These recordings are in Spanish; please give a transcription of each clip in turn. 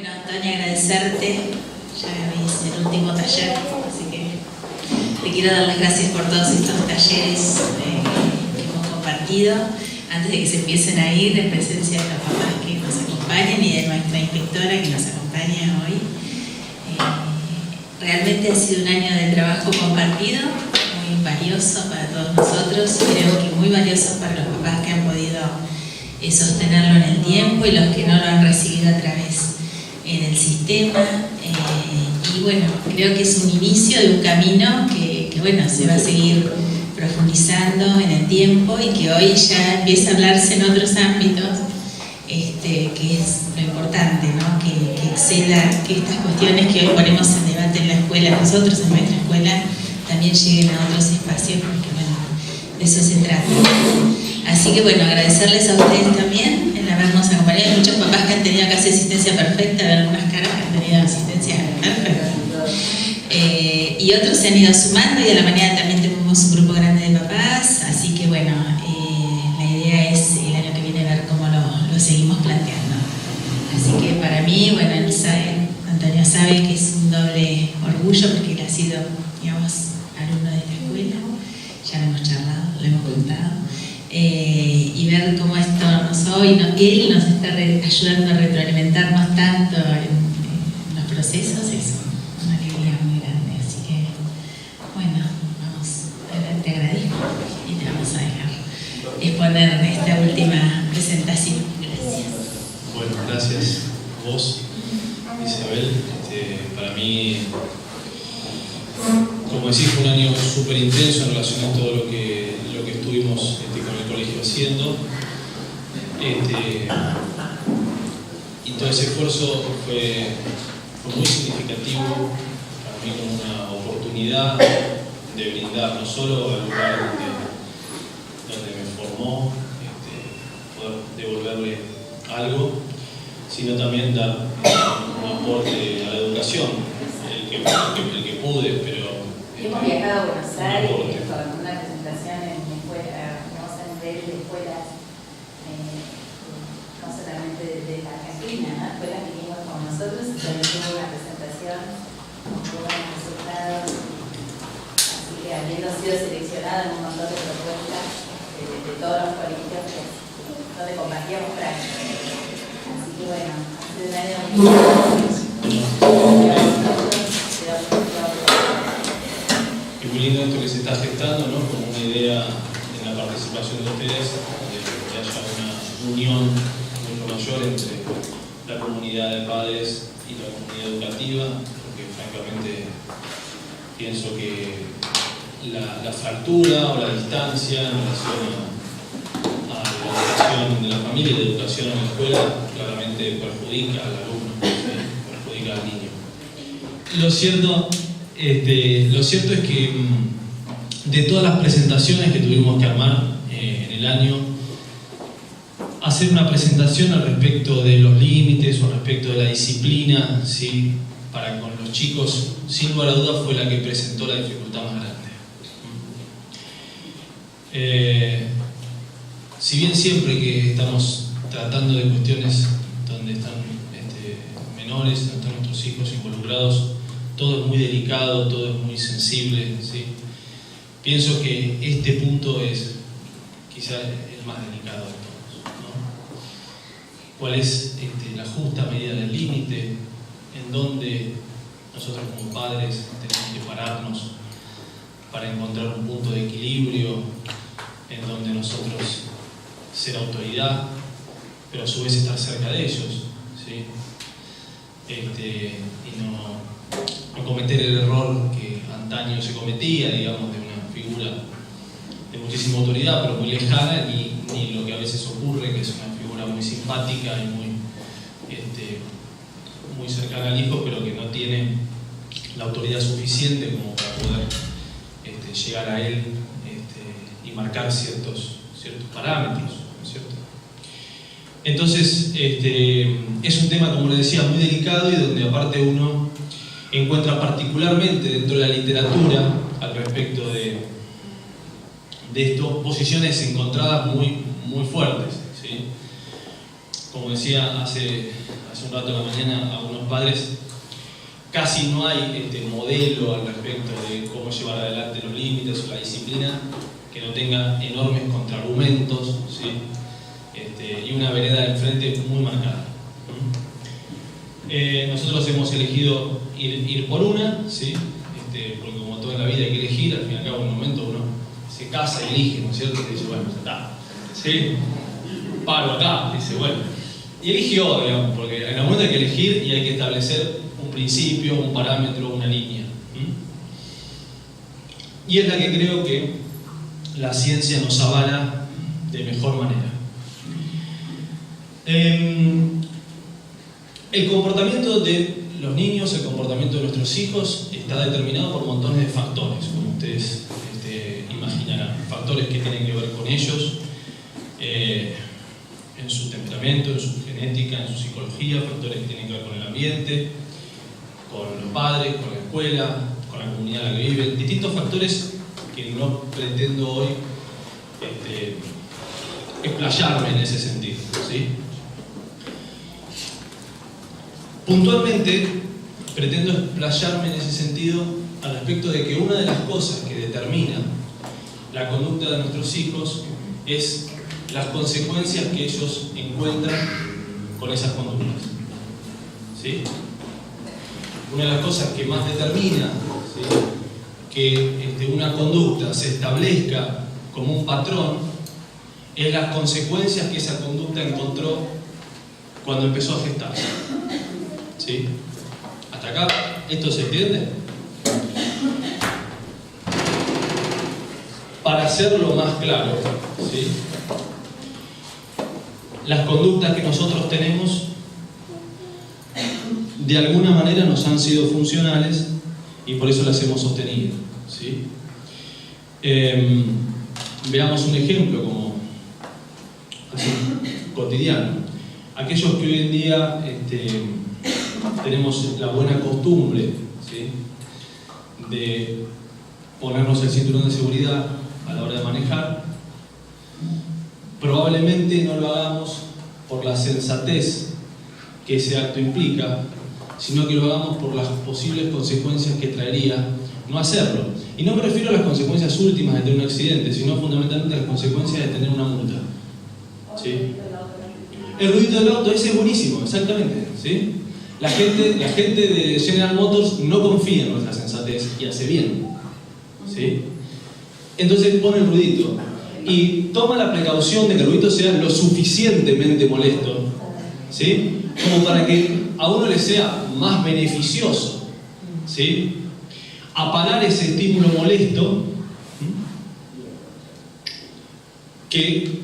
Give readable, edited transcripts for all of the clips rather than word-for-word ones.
Bueno, Antonia, agradecerte. Ya es el último taller, así que te quiero dar las gracias por todos estos talleres que hemos compartido. Antes de que se empiecen a ir, en presencia de los papás que nos acompañan y de nuestra inspectora que nos acompaña hoy. Realmente ha sido un año de trabajo compartido, muy valioso para todos nosotros, creo que muy valioso para los papás que han podido sostenerlo en el tiempo y los que no lo han recibido a través del sistema. Y bueno, creo que es un inicio de un camino que bueno, se va a seguir profundizando en el tiempo y que hoy ya empieza a hablarse en otros ámbitos, que es lo importante, ¿no? Que exceda, que estas cuestiones que hoy ponemos en debate en la escuela, nosotros en nuestra escuela, también lleguen a otros espacios, porque bueno, de eso se trata. Así que bueno, agradecerles a ustedes también en habernos acompañado. Hay muchos papás que han tenido casi asistencia perfecta, hay algunas caras que han tenido asistencia perfecta. Y otros se han ido sumando y de la mañana también tenemos un grupo grande de papás, así que bueno, la idea es el año que viene ver cómo lo seguimos planteando. Así que para mí, bueno, Antonio sabe que es un doble orgullo porque él ha sido, digamos, alumno de esta escuela, ya lo hemos charlado, lo hemos contado, y ver cómo esto él nos está ayudando a retroalimentarnos tanto en los procesos, es una alegría muy grande. Así que, bueno, te agradezco y te vamos a dejar exponer esta última presentación. Gracias. Bueno, gracias a vos, Isabel. Para mí, como decís, fue un año súper intenso en relación a todo lo que estuvimos con el colegio haciendo. Y todo ese esfuerzo fue muy significativo para mí, como una oportunidad de brindar no solo al lugar donde me formó, poder devolverle algo, sino también dar un aporte a la educación, el que pude, pero hemos viajado a Buenos Aires con una presentación en escuela, vamos a nivel de escuelas, no solamente de la Argentina, ¿no? Escuelas que vinimos con nosotros y también tuvo una presentación con buenos resultados. Así que habiendo sido seleccionado en un montón de propuestas de todos los colegios donde compartíamos prácticas. Así que bueno, hace un año y muy lindo esto que se está gestando, ¿no? Como una idea en la participación de ustedes, de que haya una unión mucho mayor entre la comunidad de padres y la comunidad educativa, porque francamente pienso que la fractura o la distancia en relación a la educación de la familia y la educación en la escuela claramente perjudica al alumno, ¿sí? Perjudica al niño. Lo cierto es que de todas las presentaciones que tuvimos que armar en el año, hacer una presentación al respecto de los límites o al respecto de la disciplina, ¿sí? Para con los chicos, sin lugar a dudas, fue la que presentó la dificultad más grande. Si bien siempre que estamos tratando de cuestiones donde están menores, donde están nuestros hijos involucrados, todo es muy delicado, todo es muy sensible, ¿sí? Pienso que este punto es quizá el más delicado de todos, ¿no? ¿Cuál es la justa medida del límite? En donde nosotros como padres tenemos que pararnos para encontrar un punto de equilibrio, en donde nosotros ser autoridad, pero a su vez estar cerca de ellos, ¿sí? Y no cometer el error que antaño se cometía, digamos, de una figura de muchísima autoridad, pero muy lejana, ni lo que a veces ocurre, que es una figura muy simpática y muy cercana al hijo, pero que no tiene la autoridad suficiente como para poder llegar a él y marcar ciertos parámetros, ¿no es cierto? Entonces, es un tema, como les decía, muy delicado y donde aparte uno encuentra particularmente dentro de la literatura al respecto de esto posiciones encontradas muy fuertes, ¿sí? Como decía hace hace un rato en la mañana a unos padres, casi no hay modelo al respecto de cómo llevar adelante los límites o la disciplina que no tenga enormes contraargumentos, ¿sí? Y una vereda de enfrente muy marcada. Nosotros hemos elegido ir por una, ¿sí? Porque como todo en la vida hay que elegir, al fin y al cabo en un momento uno se casa y elige, ¿no es cierto? Y dice, bueno, ya está, ¿sí? Paro acá, dice, bueno. Y eligió, digamos, porque en el momento hay que elegir y hay que establecer un principio, un parámetro, una línea. Y es la que creo que la ciencia nos avala de mejor manera. El comportamiento de los niños, el comportamiento de nuestros hijos está determinado por montones de factores, como ustedes imaginarán. Factores que tienen que ver con ellos, en su temperamento, en su genética, en su psicología, factores que tienen que ver con el ambiente, con los padres, con la escuela, con la comunidad en la que viven, distintos factores que no pretendo hoy explayarme en ese sentido, ¿sí? Puntualmente pretendo explayarme en ese sentido al respecto de que una de las cosas que determina la conducta de nuestros hijos es las consecuencias que ellos encuentran con esas conductas, ¿sí? Una de las cosas que más determina, ¿sí?, que una conducta se establezca como un patrón es las consecuencias que esa conducta encontró cuando empezó a gestarse, ¿sí? ¿Hasta acá esto se entiende? Para hacerlo más claro, ¿sí?, las conductas que nosotros tenemos de alguna manera nos han sido funcionales y por eso las hemos sostenido, ¿sí? Veamos un ejemplo como así, cotidiano. Aquellos que hoy en día tenemos la buena costumbre, ¿sí?, de ponernos el cinturón de seguridad a la hora de manejar, probablemente no lo hagamos por la sensatez que ese acto implica, sino que lo hagamos por las posibles consecuencias que traería no hacerlo. Y no me refiero a las consecuencias últimas de tener un accidente, sino fundamentalmente a las consecuencias de tener una multa, ¿sí? El ruidito del auto, ese es buenísimo, exactamente, ¿sí? La gente de General Motors no confía en nuestra sensatez y hace bien, ¿sí? Entonces pone el ruidito y toma la precaución de que el ruidito sea lo suficientemente molesto, ¿sí?, como para que a uno le sea más beneficioso, ¿sí?, apagar ese estímulo molesto, que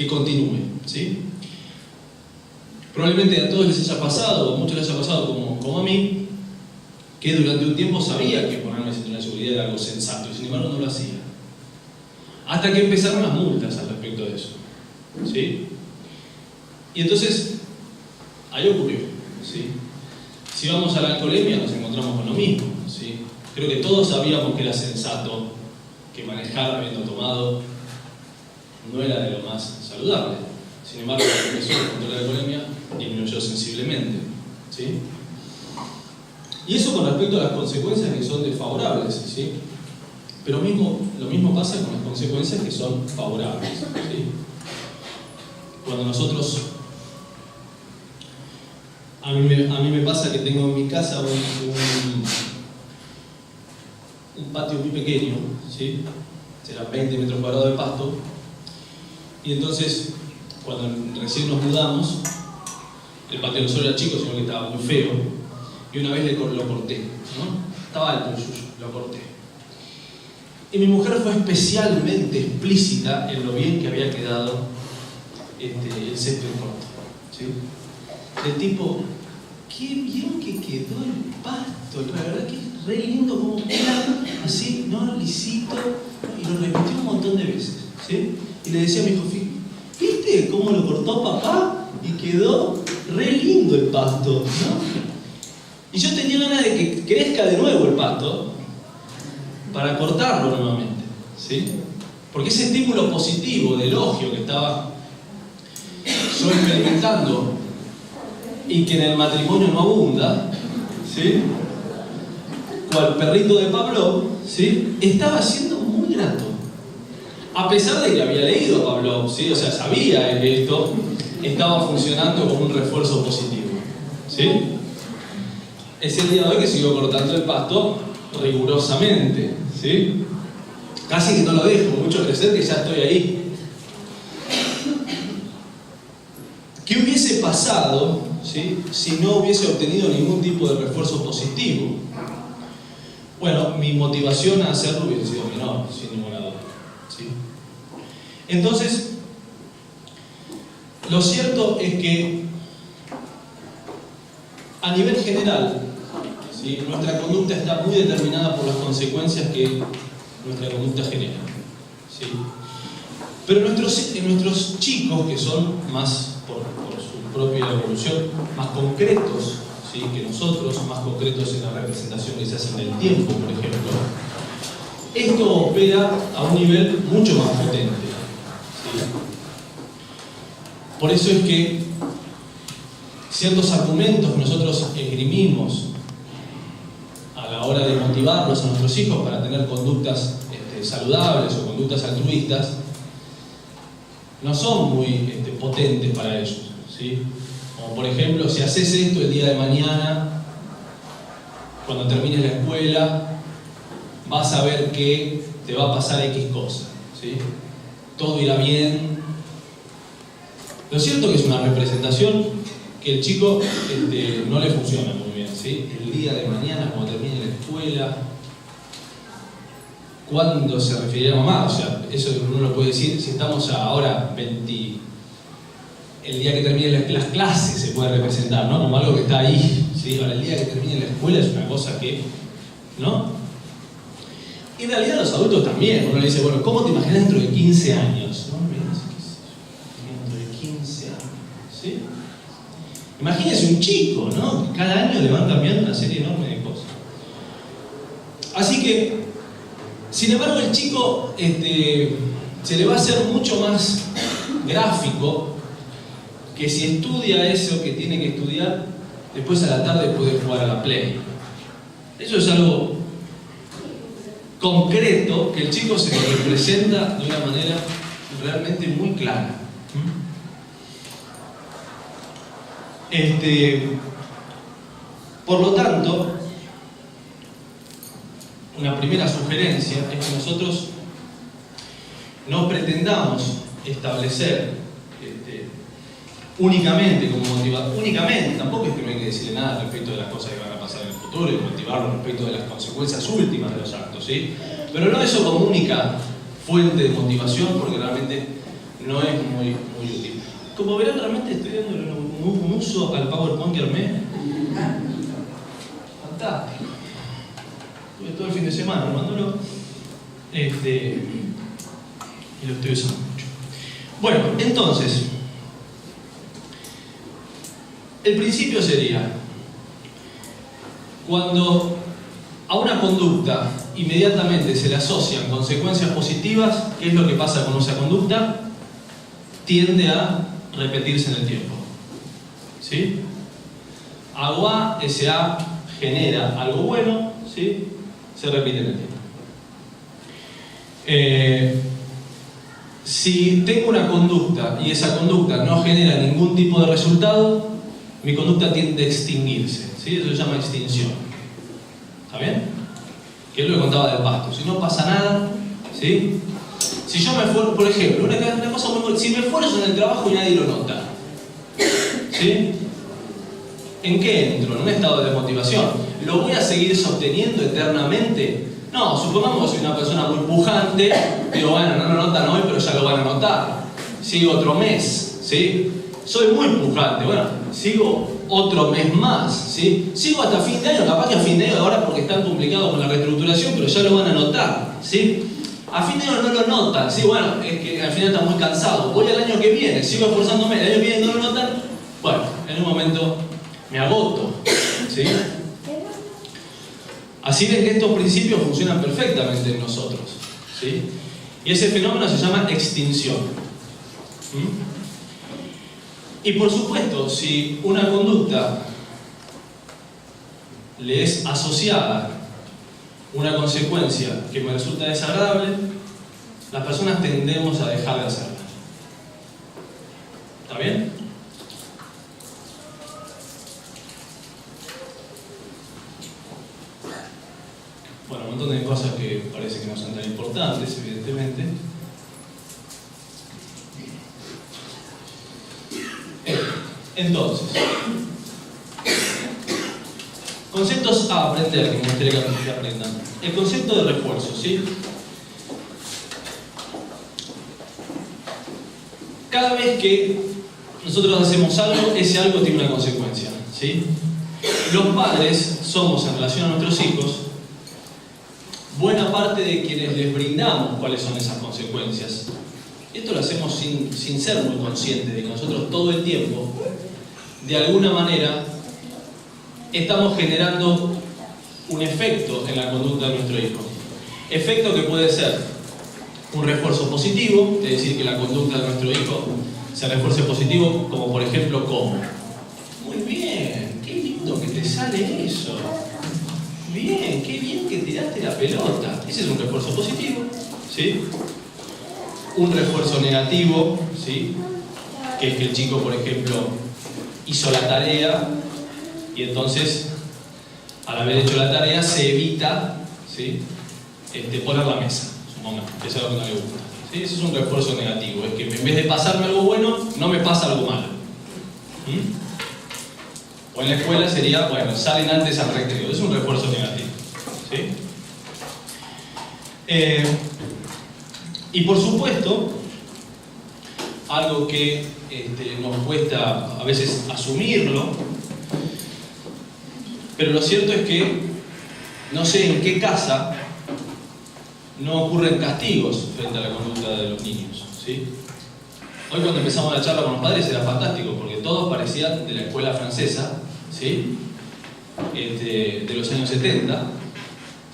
continúe, ¿sí? Probablemente a todos les haya pasado, o a muchos les haya pasado como a mí, que durante un tiempo sabía que ponerme el cinturón de seguridad era algo sensato y sin embargo no lo hacía. Hasta que empezaron las multas al respecto de eso, ¿sí? Y entonces, ahí ocurrió, ¿sí? Si vamos a la alcoholemia nos encontramos con lo mismo, ¿sí? Creo que todos sabíamos que era sensato que manejar habiendo tomado no era de lo más saludable. Sin embargo, cuando empezó el control de la alcoholemia disminuyó sensiblemente, ¿sí? Y eso con respecto a las consecuencias que son desfavorables, ¿sí? Pero lo mismo pasa con las consecuencias que son favorables, ¿sí? Cuando nosotros... A mí me pasa que tengo en mi casa un patio muy pequeño, ¿sí? Será 20 metros cuadrados de pasto. Y entonces, cuando recién nos mudamos, el patio no solo era chico, sino que estaba muy feo. Y una vez lo corté, ¿no? Estaba alto el suyo, lo corté. Y mi mujer fue especialmente explícita en lo bien que había quedado el césped corto, ¿sí? Del tipo, qué bien que quedó el pasto, la verdad que es re lindo como queda, así, ¿no? Lisito, y lo repitió un montón de veces, ¿sí? Y le decía a mi hijo, ¿viste cómo lo cortó papá? Y quedó re lindo el pasto, ¿no? Y yo tenía ganas de que crezca de nuevo el pasto para cortarlo nuevamente, ¿sí? Porque ese estímulo positivo de elogio que estaba yo experimentando y que en el matrimonio no abunda, ¿sí? Cual perrito de Pavlov, ¿sí? Estaba siendo muy grato. A pesar de que había leído a Pavlov, ¿sí? O sea, sabía que esto estaba funcionando como un refuerzo positivo, ¿sí? Es el día de hoy que sigo cortando el pasto rigurosamente, ¿sí? Casi que no lo dejo mucho crecer, que ya estoy ahí. ¿Qué hubiese pasado, ¿sí? Si no hubiese obtenido ningún tipo de refuerzo positivo? Bueno, mi motivación a hacerlo hubiese sido menor, sin ninguna duda, ¿sí? Entonces, lo cierto es que a nivel general, ¿sí? Nuestra conducta está muy determinada por las consecuencias que nuestra conducta genera, ¿sí? Pero nuestros chicos, que son más por su propia evolución, más concretos, ¿sí? Que nosotros, más concretos en la representación que se hace en el tiempo, por ejemplo, esto opera a un nivel mucho más potente, ¿sí? Por eso es que ciertos argumentos que nosotros esgrimimos a la hora de motivarlos a nuestros hijos para tener conductas saludables o conductas altruistas no son muy potentes para ellos, ¿sí? Como por ejemplo, si haces esto el día de mañana, cuando termines la escuela, vas a ver que te va a pasar X cosa, ¿sí? Todo irá bien. Lo cierto que es una representación que el chico no le funciona muy bien, ¿sí? El día de mañana, cuando termine la escuela, ¿cuándo se referiría a mamá? O sea, eso uno lo puede decir si estamos ahora 20... El día que termine las clases se puede representar, ¿no? Como algo que está ahí, ¿sí? Ahora, el día que termine la escuela es una cosa que, ¿no? Y en realidad los adultos también. Uno le dice, bueno, ¿cómo te imaginas dentro de 15 años? ¿No? Dentro de 15 años, ¿sí? Imagínese un chico, ¿no? Que cada año le van cambiando una serie enorme de cosas. Así que, sin embargo, el chico se le va a hacer mucho más gráfico que si estudia eso que tiene que estudiar, después a la tarde puede jugar a la Play. Eso es algo concreto que el chico se lo representa de una manera realmente muy clara. Por lo tanto, una primera sugerencia es que nosotros no pretendamos establecer únicamente como motivador, únicamente, tampoco es que no hay que decirle nada respecto de las cosas que van a pasar en el futuro y motivarlo respecto de las consecuencias últimas de los actos, ¿sí? Pero no eso como única fuente de motivación, porque realmente no es muy útil. Como verán, realmente estoy dándole un uso al PowerPoint que armé fantástico. Tuve todo el fin de semana armándolo y lo estoy usando mucho. Bueno, entonces, el principio sería, cuando a una conducta inmediatamente se le asocian consecuencias positivas, ¿qué es lo que pasa con esa conducta? Tiende a repetirse en el tiempo, ¿sí? Hago A, ese A genera algo bueno, ¿sí? Se repite en el tiempo. Si tengo una conducta y esa conducta no genera ningún tipo de resultado, mi conducta tiende a extinguirse, ¿sí? Eso se llama extinción. ¿Está bien? Que es lo que contaba del pasto. Si no pasa nada, ¿sí? Si yo me esfuerzo, por ejemplo, una cosa muy buena, si me esfuerzo en el trabajo y nadie lo nota, ¿sí? ¿En qué entro? En un estado de desmotivación. ¿Lo voy a seguir sosteniendo eternamente? No, supongamos que soy una persona muy pujante, digo, bueno, no lo notan hoy, pero ya lo van a notar. Sigo otro mes, ¿sí? Soy muy pujante, bueno, sigo otro mes más, ¿sí? Sigo hasta fin de año, capaz que a fin de año ahora porque están complicados con la reestructuración, pero ya lo van a notar, ¿sí? A fin de año no lo notan, ¿sí? Bueno, es que al final están muy cansados. Voy al año que viene, sigo esforzándome, el año que viene no lo notan, bueno, en un momento me agoto, ¿sí? Así ven que estos principios funcionan perfectamente en nosotros, ¿sí? Y ese fenómeno se llama extinción. Y por supuesto, si una conducta le es asociada una consecuencia que me resulta desagradable, las personas tendemos a dejar de hacerla. ¿Está bien? Bueno, un montón de cosas que parece que no son tan importantes, evidentemente. Entonces, conceptos a aprender, que me gustaría que aprendan. El concepto de refuerzo, ¿sí? Cada vez que nosotros hacemos algo, ese algo tiene una consecuencia, ¿sí? Los padres somos, en relación a nuestros hijos, buena parte de quienes les brindamos cuáles son esas consecuencias. Esto lo hacemos sin ser muy conscientes de que nosotros todo el tiempo, de alguna manera, estamos generando un efecto en la conducta de nuestro hijo. Efecto que puede ser un refuerzo positivo, es decir, que la conducta de nuestro hijo se refuerce positivo, como por ejemplo, ¿cómo? Muy bien, qué lindo que te sale eso. Bien, qué bien que tiraste la pelota. Ese es un refuerzo positivo, ¿sí? Un refuerzo negativo, ¿sí? Que es que el chico, por ejemplo, hizo la tarea y entonces, al haber hecho la tarea, se evita, ¿sí? Poner la mesa, supongamos, que es algo que no le gusta, ¿sí? Ese es un refuerzo negativo, es que en vez de pasarme algo bueno, no me pasa algo malo. O en la escuela sería, bueno, salen antes al recreo, es un refuerzo negativo, ¿sí? Y por supuesto, algo que nos cuesta a veces asumirlo, pero lo cierto es que no sé en qué casa no ocurren castigos frente a la conducta de los niños, ¿sí? Hoy cuando empezamos la charla con los padres era fantástico, porque todos parecían de la escuela francesa, ¿sí? De los años 70.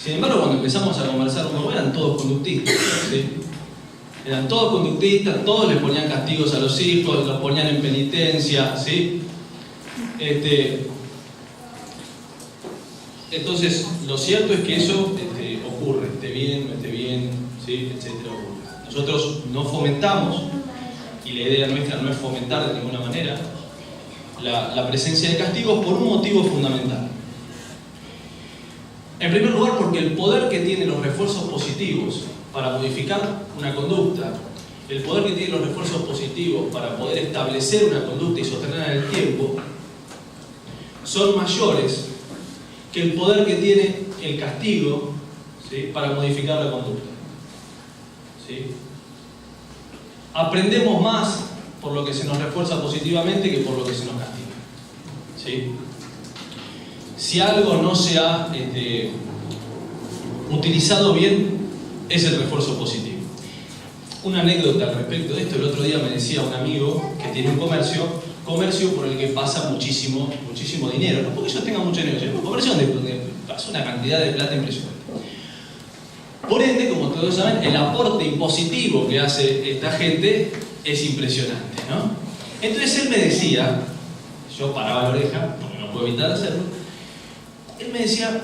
Sin embargo, cuando empezamos a conversar un poco, eran todos conductistas, ¿sí? Eran todos conductistas, todos les ponían castigos a los hijos, los ponían en penitencia, ¿sí? Entonces, lo cierto es que eso ocurre, esté bien, no esté bien, ¿sí? Etcétera, ocurre. Nosotros no fomentamos, y la idea nuestra no es fomentar de ninguna manera, la presencia de castigos por un motivo fundamental. En primer lugar, porque el poder que tienen los refuerzos positivos para modificar una conducta, el poder que tienen los refuerzos positivos para poder establecer una conducta y sostenerla en el tiempo, son mayores que el poder que tiene el castigo, ¿sí? Para modificar la conducta, ¿sí? Aprendemos más por lo que se nos refuerza positivamente que por lo que se nos castiga, ¿sí? Si algo no se ha utilizado bien, es el refuerzo positivo. Una anécdota al respecto de esto: el otro día me decía un amigo que tiene un comercio por el que pasa muchísimo dinero, no porque ellos tengan mucho negocio, es un comercio donde pasa una cantidad de plata impresionante. Por ende, como todos saben, el aporte impositivo que hace esta gente es impresionante, ¿no? Entonces él me decía, yo paraba la oreja, porque no puedo evitar hacerlo, él me decía,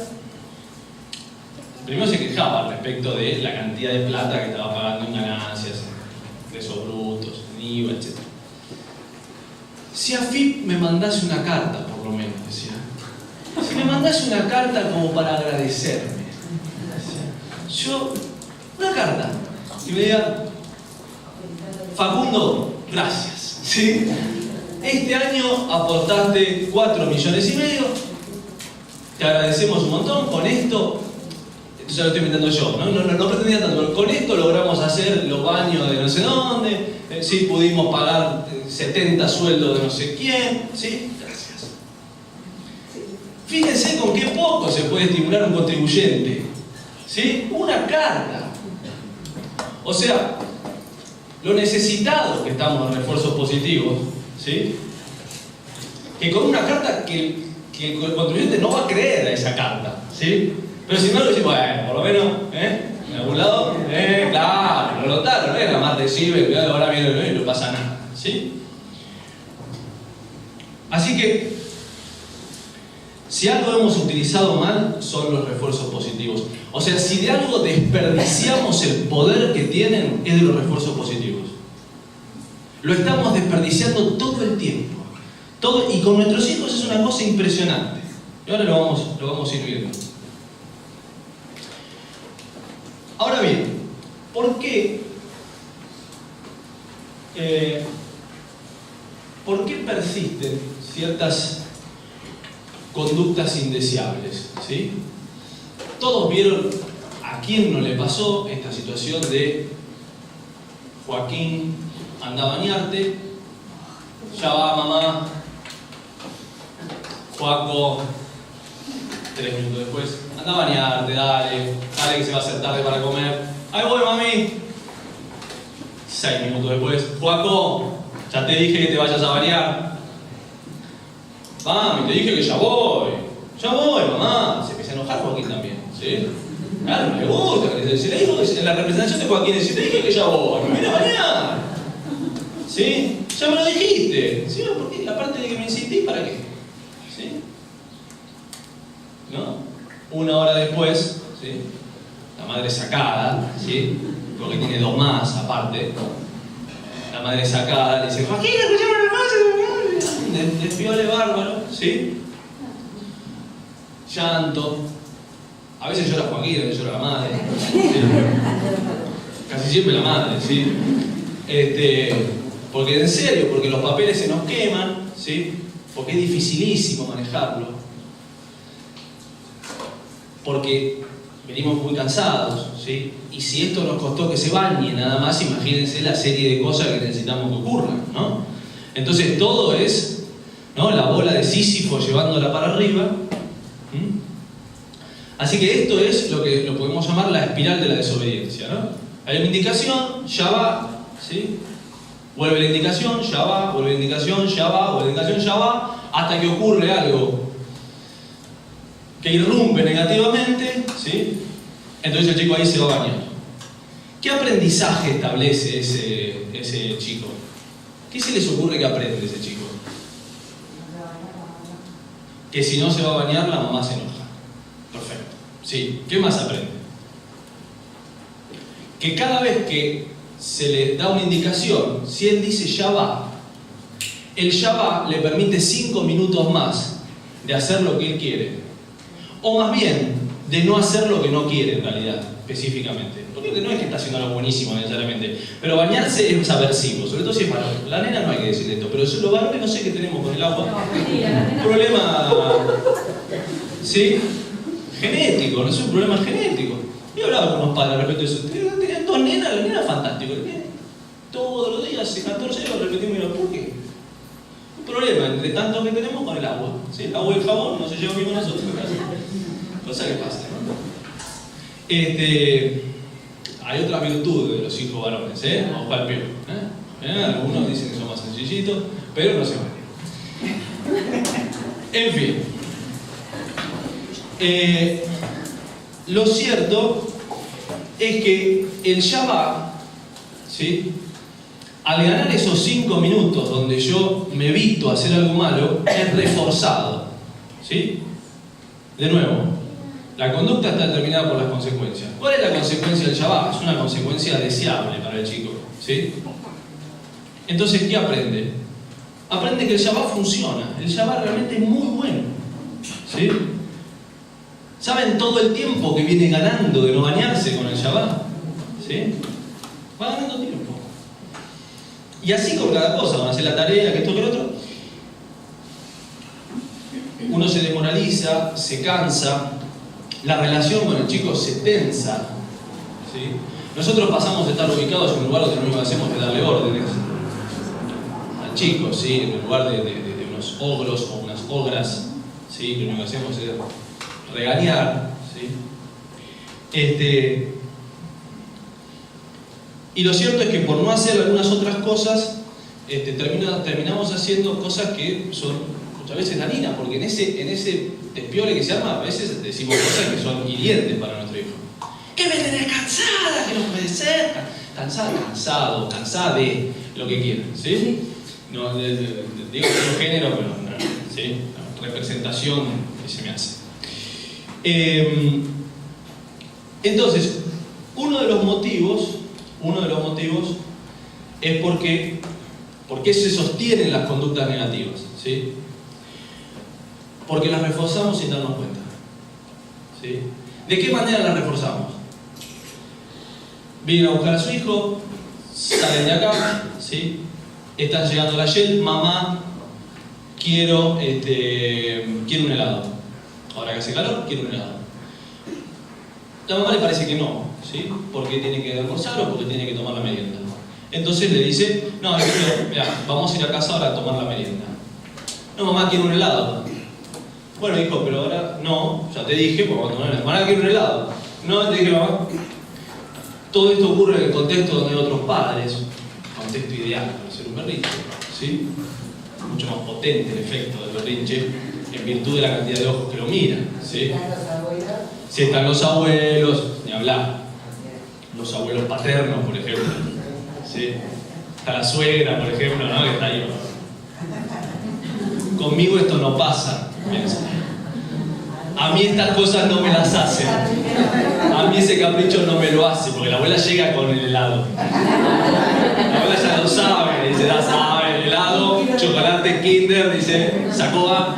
primero se quejaba al respecto de la cantidad de plata que estaba pagando en ganancias, de esos brutos, en IVA, etc. Si AFIP me mandase una carta, por lo menos, decía, si me mandase una carta como para agradecerme, yo, una carta, y me diga, Facundo, gracias, ¿sí? Este año aportaste 4,5 millones, te agradecemos un montón, con esto, ya lo estoy inventando yo, no pretendía tanto, pero con esto logramos hacer los baños de no sé dónde, sí, pudimos pagar 70 sueldos de no sé quién, ¿sí? Gracias. Fíjense con qué poco se puede estimular un contribuyente, ¿sí? Una carta. O sea, lo necesitado que estamos de refuerzos positivos, ¿sí? Que con una carta que el contribuyente no va a creer a esa carta, ¿sí? Pero si no lo dice, bueno, por lo menos, en algún lado, claro, lo notaron, la más recibe, ahora viene y no pasa nada, ¿sí? Así que, si algo hemos utilizado mal, son los refuerzos positivos. O sea, si de algo desperdiciamos el poder que tienen, es de los refuerzos positivos. Lo estamos desperdiciando todo el tiempo. Y con nuestros hijos es una cosa impresionante. Y ahora lo vamos a ir viendo. Ahora bien, ¿por qué persisten ciertas conductas indeseables? ¿Sí? Todos vieron, a quién no le pasó esta situación de Joaquín, anda a bañarte, ya va mamá, Joaco, 3 minutos después, anda a bañarte, dale que se va a hacer tarde para comer, ahí voy mami, 6 minutos después, Joaco, ya te dije que te vayas a bañar, mami, te dije que ya voy mamá, se empieza a enojar Joaquín también, ¿sí? Claro, no le gusta, se le dijo en la representación de Joaquín, te dije que ya voy, me voy a bañar, ¿sí? Ya me lo dijiste, ¿sí? ¿Por qué? Aparte de que me insistís, ¿para qué? ¿Sí? ¿No? 1 hora después, ¿sí? La madre sacada, ¿sí? Porque tiene 2 más aparte. La madre sacada le dice, Joaquín, escuchame la madre, despiole bárbaro, ¿sí? Llanto. A veces llora Joaquín, a veces llora la madre. ¿Sí? Casi siempre la madre, ¿sí? Porque en serio, porque los papeles se nos queman, ¿sí? Porque es dificilísimo manejarlo. Porque venimos muy cansados, ¿sí? Y si esto nos costó que se bañe nada más, imagínense la serie de cosas que necesitamos que ocurran, ¿no? Entonces todo es, ¿no?, la bola de Sísifo llevándola para arriba. Así que esto es lo que lo podemos llamar la espiral de la desobediencia, ¿no? Hay una indicación, ya va, ¿sí? Vuelve la indicación, ya va, vuelve la indicación, ya va, vuelve la indicación, ya va, hasta que ocurre algo que irrumpe negativamente, ¿sí? Entonces el chico ahí se va a bañar. ¿Qué aprendizaje establece ese chico? ¿Qué se les ocurre que aprende ese chico? Que si no se va a bañar, la mamá se enoja. Perfecto. Sí. ¿Qué más aprende? Que cada vez que se le da una indicación, si él dice ya va, el ya va le permite 5 minutos más de hacer lo que él quiere. O más bien, de no hacer lo que no quiere en realidad, específicamente. Porque no es que está haciendo algo buenísimo necesariamente, pero bañarse es aversivo, sobre todo si es varón. La nena no hay que decirle esto, pero los varones no sé qué tenemos con el agua. Un problema, ¿sí?, genético, no es un problema genético. Yo hablaba con unos padres respecto a eso. Tenían 2 nenas, la nena fantástico. Todos los días, hace 14 años, repetimos, ¿por qué? Un problema entre tantos que tenemos con el agua. ¿Sí? El agua y el jabón no se llevan bien con nosotros. Cosa que pasa, ¿no? Hay otras virtudes de los hijos varones, ¿eh? Ojo al pie. Algunos dicen que son más sencillitos, pero no se van. En fin. Lo cierto es que el ya va, ¿sí?, al ganar esos 5 minutos donde yo me evito hacer algo malo, es reforzado, ¿sí? De nuevo, la conducta está determinada por las consecuencias. ¿Cuál es la consecuencia del ya va? Es una consecuencia deseable para el chico, ¿sí? Entonces, ¿qué aprende? Aprende que el ya va funciona. El ya va realmente es muy bueno, ¿sí? ¿Saben todo el tiempo que viene ganando de no bañarse con el ya va? ¿Sí? Va ganando tiempo. Y así con cada cosa, van a hacer la tarea, que esto, que lo otro. Uno se demoraliza, se cansa, la relación con el chico se tensa, ¿sí? Nosotros pasamos de estar ubicados en un lugar donde lo único que hacemos es darle órdenes al chico, ¿sí?, en lugar de unos ogros o unas ogras, ¿sí?, lo único que hacemos es regañar, ¿sí? Y lo cierto es que por no hacer algunas otras cosas, terminamos haciendo cosas que son muchas veces dañinas, porque en ese despiole que se arma, a veces decimos cosas que son hirientes para nuestro hijo. ¡Que me tenés cansada! ¡Que no puede ser! Cansada de lo que quieran, ¿sí? No, digo que es un género, pero ¿sí? La representación que se me hace. Entonces, uno de los motivos es porque se sostienen las conductas negativas, ¿sí? Porque las reforzamos sin darnos cuenta, ¿sí? ¿De qué manera las reforzamos? Vienen a buscar a su hijo, salen de acá, ¿sí? Están llegando a la Shell, mamá, quiero un helado. Ahora que hace calor, quiero un helado. La mamá le parece que no, ¿sí? Porque tiene que almorzar o porque tiene que tomar la merienda. Entonces le dice, no, mira, vamos a ir a casa ahora a tomar la merienda. No, mamá, quiero un helado. Bueno, hijo, pero ahora no, ya te dije, porque cuando mamá quiere un helado. No, te dije, mamá. Todo esto ocurre en el contexto donde otros padres, contexto ideal para ser un berrinche, ¿sí? Mucho más potente el efecto del berrinche en virtud de la cantidad de ojos que lo miran, ¿sí? Si están los abuelos, ni hablar. Los abuelos paternos, por ejemplo, ¿sí? Está la suegra, por ejemplo, ¿no? Que está ahí. Conmigo esto no pasa. A mí estas cosas no me las hacen. A mí ese capricho no me lo hace, porque la abuela llega con el helado. La abuela ya lo sabe, dice, ya sabe, el helado, chocolate Kinder, dice, sacó a...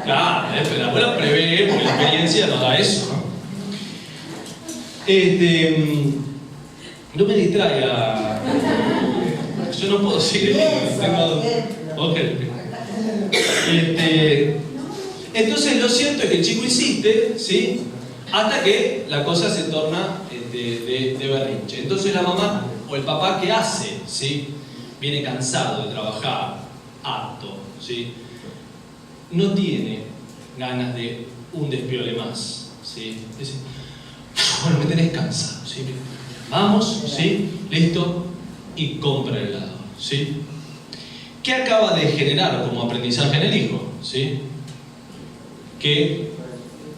Claro, pero la abuela prevé, porque la experiencia nos da eso, ¿no? No me distraiga. Yo no puedo seguir. Entonces lo cierto es que el chico insiste, ¿sí? Hasta que la cosa se torna de berrinche. Entonces la mamá o el papá, ¿qué hace? ¿Sí? Viene cansado de trabajar, harto, ¿sí? No tiene ganas de un despiole más, ¿sí? Dice, bueno, me tenés cansado, ¿sí? Vamos, ¿sí? Listo, y compra el helado, ¿sí? ¿Qué acaba de generar como aprendizaje en el hijo? ¿Sí? Que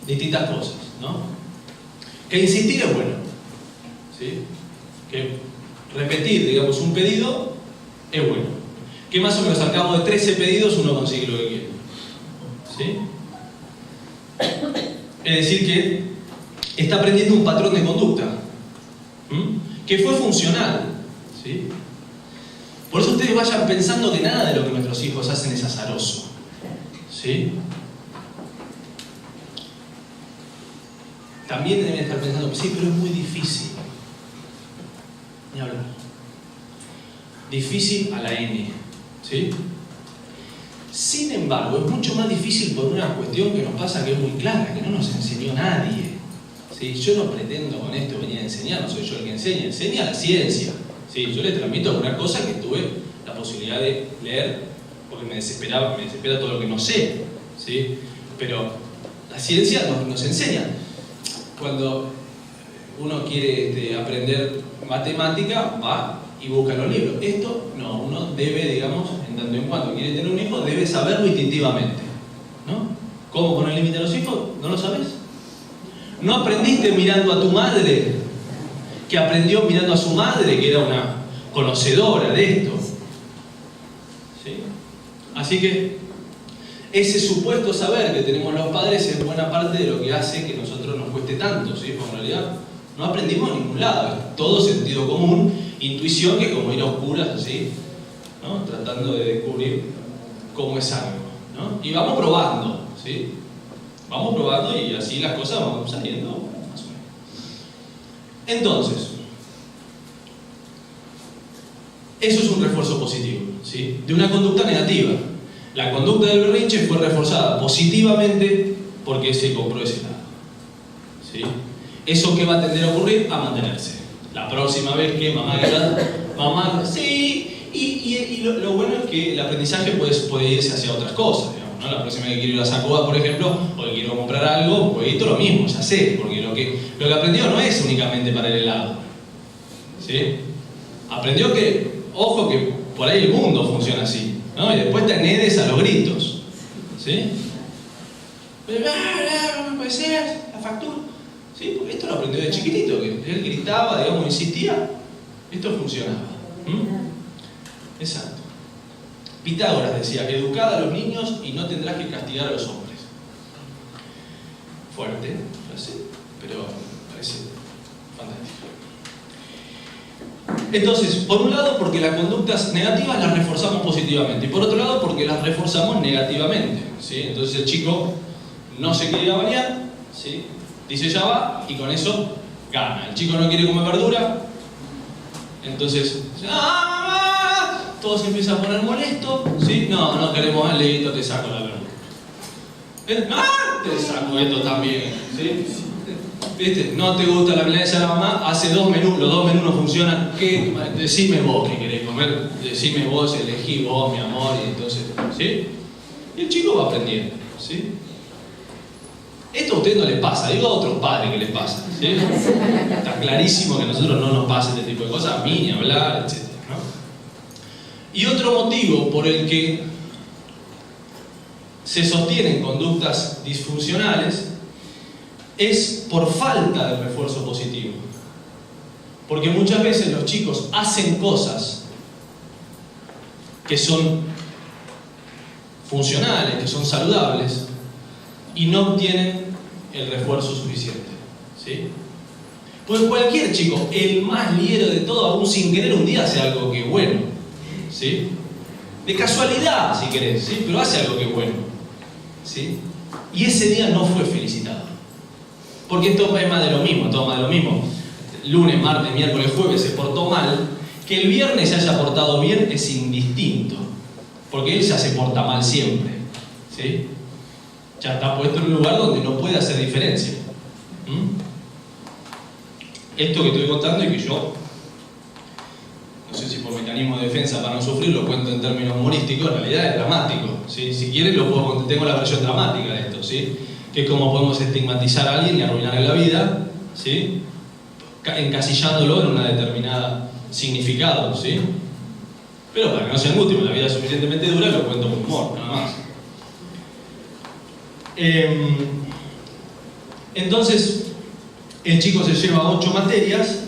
distintas cosas, ¿no? Que insistir es bueno, ¿sí? Que repetir, digamos, un pedido es bueno. Que más o menos al cabo de 13 pedidos uno consigue lo que quiere, ¿sí? Es decir que está aprendiendo un patrón de conducta, que fue funcional, ¿sí? Por eso ustedes vayan pensando que nada de lo que nuestros hijos hacen es azaroso, ¿sí? También deben estar pensando, sí, pero es muy difícil. Ni hablar. Difícil a la N, ¿sí? Sin embargo, es mucho más difícil por una cuestión que nos pasa que es muy clara, que no nos enseñó nadie, ¿sí? Yo no pretendo con esto venir a enseñar, no soy yo el que enseña la ciencia, ¿sí? Yo les transmito algunas cosas que tuve la posibilidad de leer porque me desespera todo lo que no sé, ¿sí? Pero la ciencia nos enseña. Cuando uno quiere aprender matemática, va y busca los libros. Esto no, uno debe, digamos, en tanto en cuanto quiere tener un hijo, debe saberlo instintivamente, ¿no? ¿Cómo poner límite a los hijos? ¿No lo sabes? ¿No aprendiste mirando a tu madre? Que aprendió mirando a su madre, que era una conocedora de esto, ¿sí? Así que ese supuesto saber que tenemos los padres es buena parte de lo que hace que nosotros nos cueste tanto, ¿sí? Porque en realidad no aprendimos en ningún lado, es todo sentido común, intuición, que como ir a oscuras así, ¿no? Tratando de descubrir cómo es algo, ¿no? Y vamos probando, ¿sí? Vamos probando y así las cosas van saliendo más o menos. Entonces, eso es un refuerzo positivo, ¿sí? De una conducta negativa. La conducta del berrinche fue reforzada positivamente porque se compró ese helado, ¿sí? ¿Eso qué va a tender a ocurrir? A mantenerse. La próxima vez que mamá sí, y lo bueno es que el aprendizaje puede irse hacia otras cosas, digamos, ¿no? La próxima vez que quiero ir a Sacoa, por ejemplo, o que quiero comprar algo, un jueguito, lo mismo, ya sé, porque lo que aprendió no es únicamente para el helado, ¿sí? Aprendió que, ojo, que por ahí el mundo funciona así, ¿no? Y después te anedes a los gritos, ¿sí? No puede ser, la factura. ¿Sí? Porque esto lo aprendió de chiquitito, que él gritaba, digamos, insistía, esto funcionaba. Exacto. Pitágoras decía, educad a los niños y no tendrás que castigar a los hombres. Fuerte frase, pero me parece fantástico. Entonces, por un lado, porque las conductas negativas las reforzamos positivamente, y por otro lado, porque las reforzamos negativamente, ¿sí? Entonces el chico no se quiere ir a bañar, ¿sí? Dice ya va, y con eso gana. El chico no quiere comer verdura, entonces, ¡ah, mamá! Todo se empieza a poner molesto, ¿sí? No queremos el leguito, te saco la verdura. ¡Ah! Te saco esto también, ¿sí? ¿Viste? No te gusta la milanesa de la mamá, hace 2 menús, los 2 menús no funcionan. ¿Qué? Decime vos qué querés comer, decime vos, elegí vos, mi amor, y entonces, ¿sí? Y el chico va aprendiendo, ¿sí? Esto a ustedes no les pasa, digo a otros padres que les pasa, ¿sí? Está clarísimo que a nosotros no nos pasa este tipo de cosas, a mí ni hablar, etc., ¿no? Y otro motivo por el que se sostienen conductas disfuncionales es por falta de refuerzo positivo. Porque muchas veces los chicos hacen cosas que son funcionales, que son saludables, y no obtienen el refuerzo suficiente, ¿sí? Pues cualquier chico, el más liero de todo, aún sin querer, un día hace algo que es bueno, ¿sí? De casualidad, si querés, ¿sí? Pero hace algo que es bueno, ¿sí? Y ese día no fue felicitado. Porque esto es más de lo mismo, todo más de lo mismo. Lunes, martes, miércoles, jueves se portó mal. Que el viernes se haya portado bien es indistinto. Porque él ya se porta mal siempre, ¿sí? Ya está puesto en un lugar donde no puede hacer diferencia. Esto que estoy contando y que yo, no sé si por mecanismo de defensa para no sufrir, lo cuento en términos humorísticos, en realidad es dramático, ¿sí? Si quieren lo puedo contar, tengo la versión dramática de esto, ¿sí? Que es como podemos estigmatizar a alguien y arruinarle la vida, ¿sí? Encasillándolo en una determinada significado, ¿sí? Pero para que no se angustien, la vida es suficientemente dura, lo cuento con humor, nada más. Entonces, el chico se lleva 8 materias,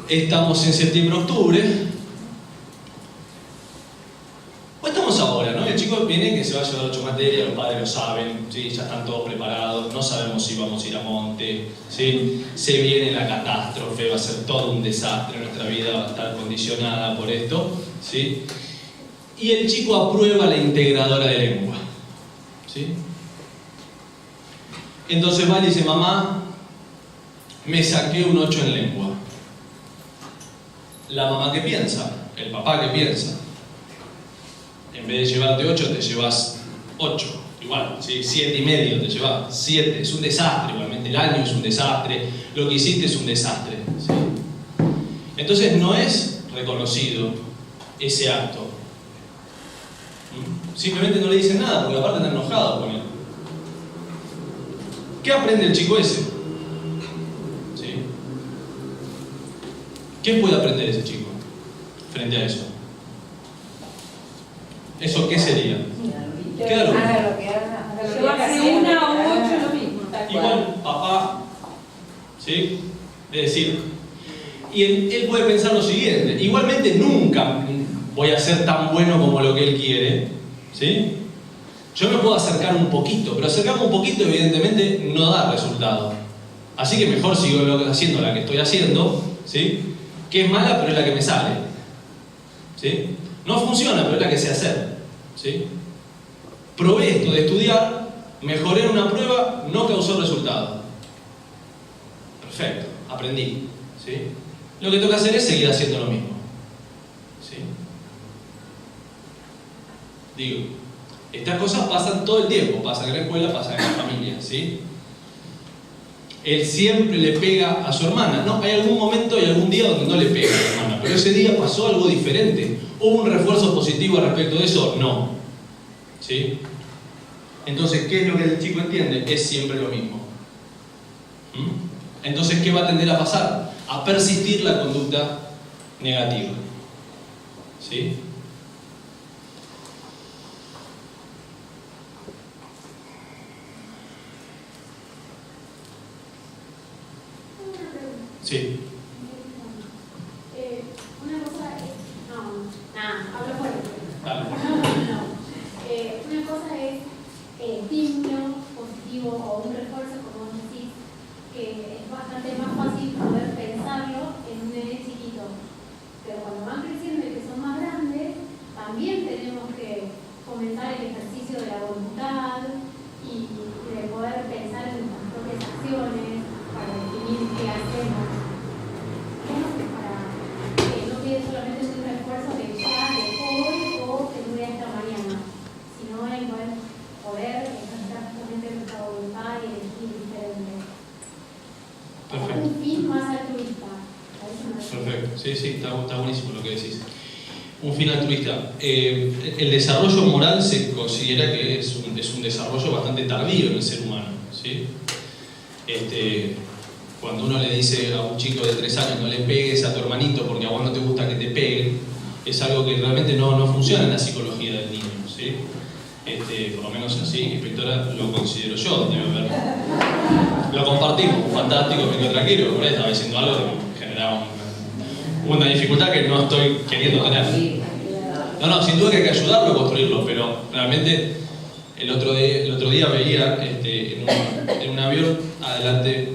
estamos en septiembre-octubre, o estamos ahora, ¿no? El chico viene que se va a llevar 8 materias, los padres lo saben, ¿sí? Ya están todos preparados, no sabemos si vamos a ir a monte, ¿sí? Se viene la catástrofe, va a ser todo un desastre, nuestra vida va a estar condicionada por esto, ¿sí? Y el chico aprueba la integradora de lengua, ¿sí? Entonces va y dice, mamá, me saqué un 8 en lengua. La mamá ¿qué piensa? El papá ¿qué piensa? En vez de llevarte 8, te llevas 8. Igual, ¿sí? 7,5 te llevas. 7. Es un desastre igualmente. El año es un desastre. Lo que hiciste es un desastre, ¿sí? Entonces no es reconocido ese acto. Simplemente no le dicen nada, porque aparte están enojados con él. ¿Qué aprende el chico ese? ¿Sí? ¿Qué puede aprender ese chico frente a eso? ¿Eso qué sería? Queda lo mismo. Llevarse 1 o 8 lo mismo. Igual, papá, ¿sí? Es decir, y él puede pensar lo siguiente: igualmente nunca voy a ser tan bueno como lo que él quiere, ¿sí? Yo me puedo acercar un poquito, pero acercarme un poquito evidentemente no da resultado. Así que mejor sigo haciendo la que estoy haciendo, ¿sí? Que es mala, pero es la que me sale, ¿sí? No funciona, pero es la que sé hacer, ¿sí? Probé esto de estudiar, mejoré en una prueba, no causó resultado. Perfecto, aprendí, ¿sí? Lo que tengo que hacer es seguir haciendo lo mismo, ¿sí? Digo, estas cosas pasan todo el tiempo, pasan en la escuela, pasan en la familia, ¿sí? Él siempre le pega a su hermana. No, hay algún momento y algún día donde no le pega a su hermana, pero ese día pasó algo diferente. ¿Hubo un refuerzo positivo al respecto de eso? No, ¿sí? Entonces, ¿qué es lo que el chico entiende? Es siempre lo mismo. Entonces, ¿qué va a tender a pasar? A persistir la conducta negativa, ¿sí? Sí. Una cosa es, estímulo positivo o un refuerzo, como vos decís, que es bastante más fácil poder pensarlo en un nene chiquito. Pero cuando van creciendo y que son más grandes, también tenemos que fomentar el ejercicio de la voluntad y de poder pensar en nuestras propias acciones para definir qué hacemos. Para que no quede solamente un refuerzo de ya, de hoy o que dure hasta mañana, sino en poder ejercer justamente nuestra voluntad y elegir diferente. Perfecto. Un fin más altruista. Perfecto, sí, está buenísimo lo que decís. Un fin altruista. El desarrollo moral se considera que es un desarrollo bastante tardío en el ser humano, ¿sí? Cuando uno le dice a un chico de 3 años no le pegues a tu hermanito porque a vos no te gusta que te peguen, es algo que realmente no funciona en la psicología del niño, ¿sí? Por lo menos así, inspectora, lo considero yo, debe haber. Lo compartimos, fantástico, me quedo tranquilo, por ahí estaba diciendo algo que me generaba una dificultad que no estoy queriendo tener. No, sin duda que hay que ayudarlo a construirlo, pero realmente el otro día veía en un avión, adelante,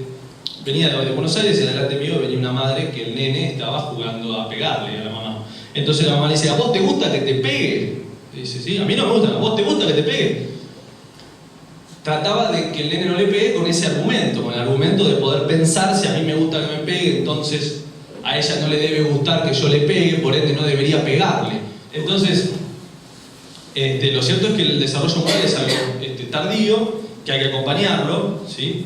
venía de Buenos Aires y adelante mío venía una madre que el nene estaba jugando a pegarle a la mamá. Entonces la mamá le dice, ¿a vos te gusta que te pegue? Y dice, sí, a mí no me gusta, ¿a vos te gusta que te pegue? Trataba de que el nene no le pegue con ese argumento, con el argumento de poder pensar, si a mí me gusta que me pegue, entonces a ella no le debe gustar que yo le pegue, por ende no debería pegarle. Entonces, lo cierto es que el desarrollo moral es algo tardío, que hay que acompañarlo, ¿sí?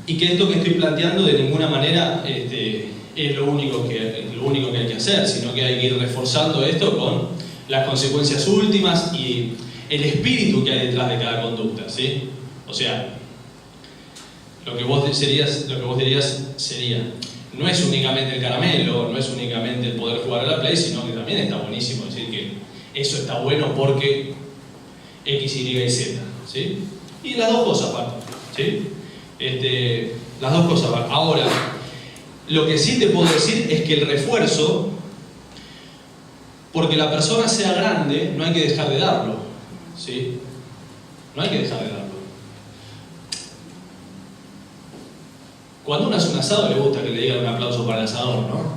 Y que esto que estoy planteando de ninguna manera es lo único que hay que hacer, sino que hay que ir reforzando esto con las consecuencias últimas y el espíritu que hay detrás de cada conducta, ¿sí? O sea, lo que vos dirías sería, no es únicamente el caramelo, no es únicamente el poder jugar a la Play, sino que también está buenísimo decir que eso está bueno porque X, Y y Z, ¿sí? Y las dos cosas van, ¿sí? Las dos cosas van. Ahora, lo que sí te puedo decir es que el refuerzo, porque la persona sea grande, no hay que dejar de darlo, ¿sí? No hay que dejar de darlo. Cuando uno hace un asado le gusta que le digan un aplauso para el asador, ¿no?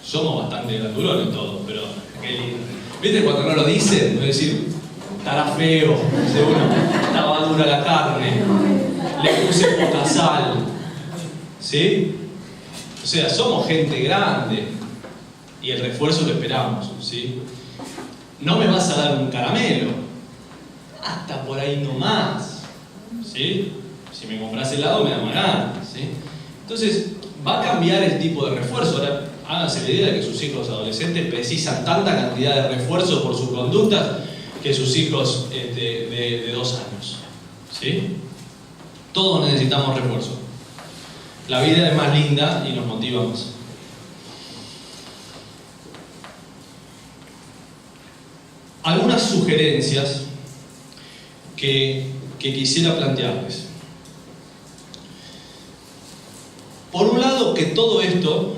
Somos bastante grandulones todos, pero qué lindo. ¿Viste cuando no lo dicen? No decir, estará feo, dice uno, estaba dura la carne, le puse poca sal, ¿sí? O sea, somos gente grande y el refuerzo lo esperamos, ¿sí? No me vas a dar un caramelo, hasta por ahí nomás, ¿sí? Si me compras helado me da más ganas, ¿sí? Entonces, va a cambiar el tipo de refuerzo. Ahora, háganse la idea de que sus hijos adolescentes precisan tanta cantidad de refuerzo por sus conductas que sus hijos de 2 años, ¿sí? Todos necesitamos refuerzo. La vida es más linda y nos motiva más. Algunas sugerencias que quisiera plantearles. Por un lado, que todo esto,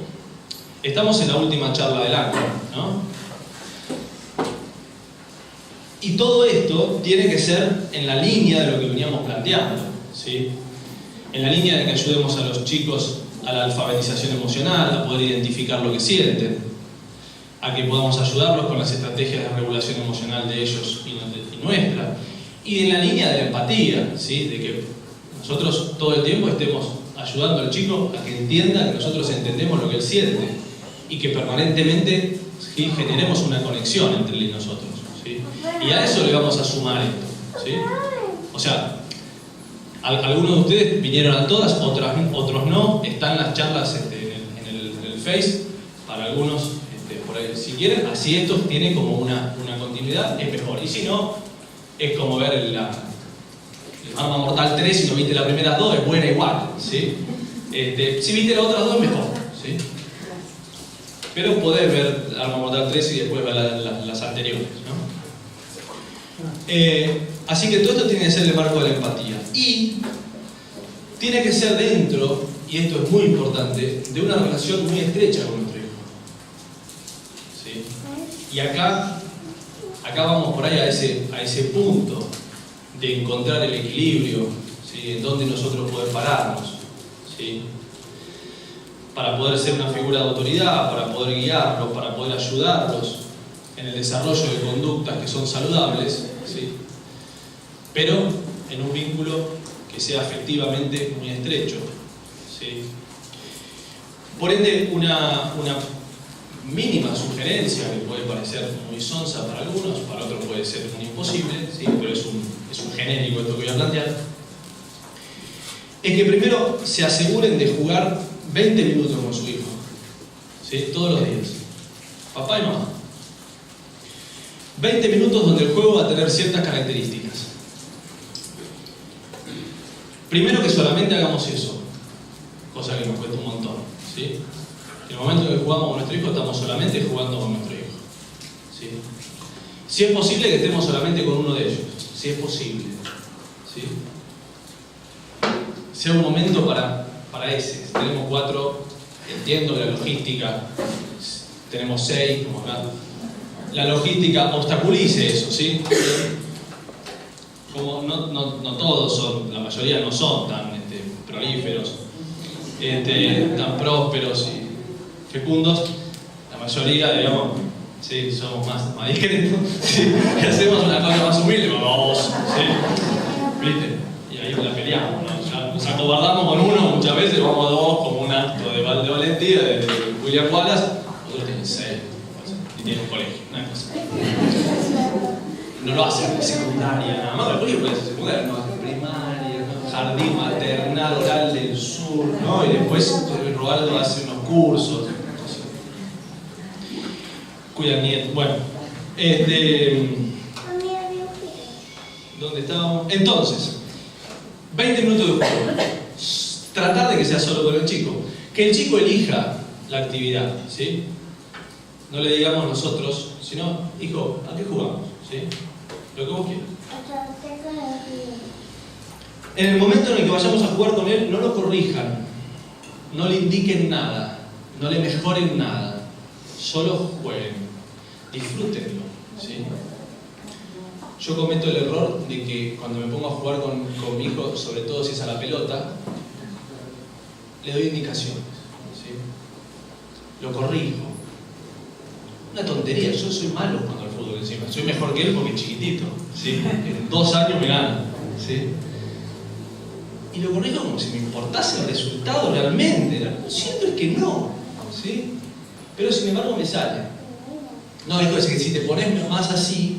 estamos en la última charla del año, ¿no? Y todo esto tiene que ser en la línea de lo que veníamos planteando, ¿sí? En la línea de que ayudemos a los chicos a la alfabetización emocional, a poder identificar lo que sienten, a que podamos ayudarlos con las estrategias de regulación emocional de ellos y nuestra, y en la línea de la empatía, ¿sí? De que nosotros todo el tiempo estemos ayudando al chico a que entienda que nosotros entendemos lo que él siente y que permanentemente, ¿sí? Generemos una conexión entre él y nosotros, ¿sí? Y a eso le vamos a sumar esto, ¿sí? O sea, algunos de ustedes vinieron a todas, otros no, están las charlas en el Face, para algunos por ahí, si quieren, así esto tiene como una continuidad, es mejor, y si no, es como ver el Arma Mortal 3, si no viste las primeras 2, es buena igual, ¿sí? Si viste las otras 2, mejor, ¿sí? Pero podés ver Arma Mortal 3 y después ver las anteriores, ¿no? Así que todo esto tiene que ser el marco de la empatía. Y tiene que ser dentro, y esto es muy importante, de una relación muy estrecha con nuestro hijo, ¿sí? Y acá vamos por ahí a ese punto de encontrar el equilibrio, ¿sí? En dónde nosotros poder pararnos, ¿sí? Para poder ser una figura de autoridad, para poder guiarlos, para poder ayudarlos en el desarrollo de conductas que son saludables, ¿sí? Pero en un vínculo que sea afectivamente muy estrecho, ¿sí? Por ende, una mínima sugerencia que puede parecer muy sonsa para algunos, para otros puede ser muy imposible, ¿sí? Pero es un genérico esto que voy a plantear, es que primero se aseguren de jugar 20 minutos con su hijo, ¿sí? Todos los días, papá y mamá. 20 minutos donde el juego va a tener ciertas características. Primero que solamente hagamos eso, cosa que nos cuesta un montón, ¿sí? En el momento en que jugamos con nuestro hijo, estamos solamente jugando con nuestro hijo, ¿sí? Si es posible que estemos solamente con uno de ellos, si es posible, ¿sí? Sea un momento para ese. Si tenemos 4, entiendo que la logística, tenemos 6, como acá. La logística obstaculice eso, ¿sí? Como no todos son, la mayoría no son tan prolíferos, tan prósperos y fecundos, la mayoría, digamos, sí, somos más discretos, ¿sí? Y hacemos una cosa más humilde, vamos, ¿sí? ¿Viste? Y ahí la peleamos, ¿no? Ya nos acobardamos con uno, muchas veces vamos a 2 como un acto de valentía de William Wallace, otros tienen 6, y tienen un colegio, una cosa. No lo hacen en secundaria, nada más, el colegio puede ser secundaria, no, primaria, ¿no? Jardín maternal, oral del sur, ¿no? Y después Roaldo hace unos cursos, cuidan nietos, bueno, ¿dónde estábamos? Entonces, 20 minutos de juego, tratar de que sea solo con el chico, que el chico elija la actividad, ¿sí? No le digamos nosotros, sino, hijo, ¿a qué jugamos? ¿Sí? Lo que vos quieras. En el momento en el que vayamos a jugar con él, no lo corrijan, no le indiquen nada, no le mejoren nada, solo jueguen, disfrútenlo, ¿sí? Yo cometo el error de que cuando me pongo a jugar con mi hijo, sobre todo si es a la pelota, le doy indicaciones, ¿sí? Lo corrijo. Una tontería, yo soy malo jugando al fútbol encima, soy mejor que él porque es chiquitito, ¿sí? En 2 años me gana, ¿sí? Y lo corrijo como si me importase el resultado realmente. Lo cierto es que no, ¿sí? Pero sin embargo me sale. No, hijo, es que si te pones más así,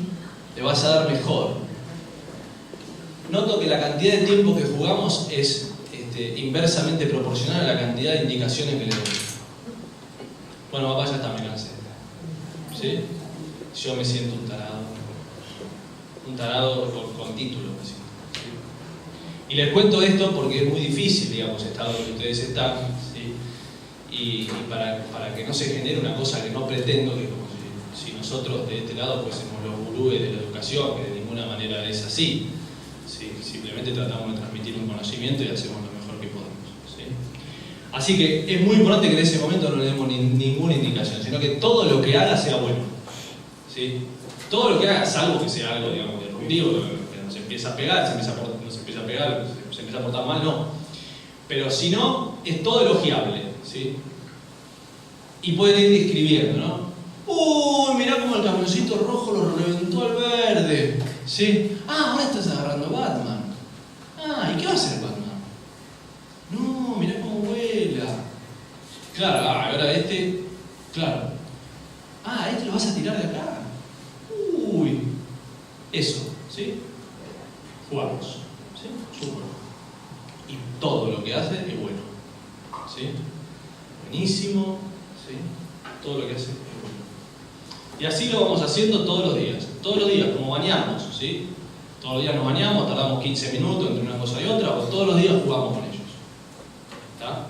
le vas a dar mejor. Noto que la cantidad de tiempo que jugamos es inversamente proporcional a la cantidad de indicaciones que le doy. Bueno, papá, ya está, me cansé. ¿Sí? Yo me siento un tarado con título, ¿sí? Y les cuento esto porque es muy difícil, digamos, estar donde ustedes están, ¿sí? Y para que no se genere una cosa que no pretendo, que como si nosotros de este lado fuésemos los gurúes de la educación, que de ninguna manera es así, ¿sí? Simplemente tratamos de transmitir un conocimiento y hacemos lo mejor que podemos, ¿sí? Así que es muy importante que en ese momento no le demos ninguna indicación, sino que todo lo que haga sea bueno, ¿sí? Todo lo que haga, salvo que sea algo, digamos, disruptivo, que nos empieza a pegar, se empieza a portar mal, no. Pero si no, es todo elogiable, ¿sí? Y pueden ir describiendo, ¿no? ¡Uy, mirá cómo el camioncito rojo lo reventó al verde! ¿Sí? ¡Ah, ahora estás agarrando Batman! ¡Ah, ¿y qué va a hacer Batman? No, mirá cómo vuela. Claro, ahora claro. Ah, lo vas a tirar de acá. Uy. Eso, ¿sí? Jugamos, ¿sí? Yo juego. Y todo lo que hace es bueno, ¿sí? Buenísimo, ¿sí? Todo lo que hace es bueno. Y así lo vamos haciendo todos los días, como bañamos, ¿sí? Todos los días nos bañamos, tardamos 15 minutos entre una cosa y otra, o todos los días jugamos con ellos, ¿está?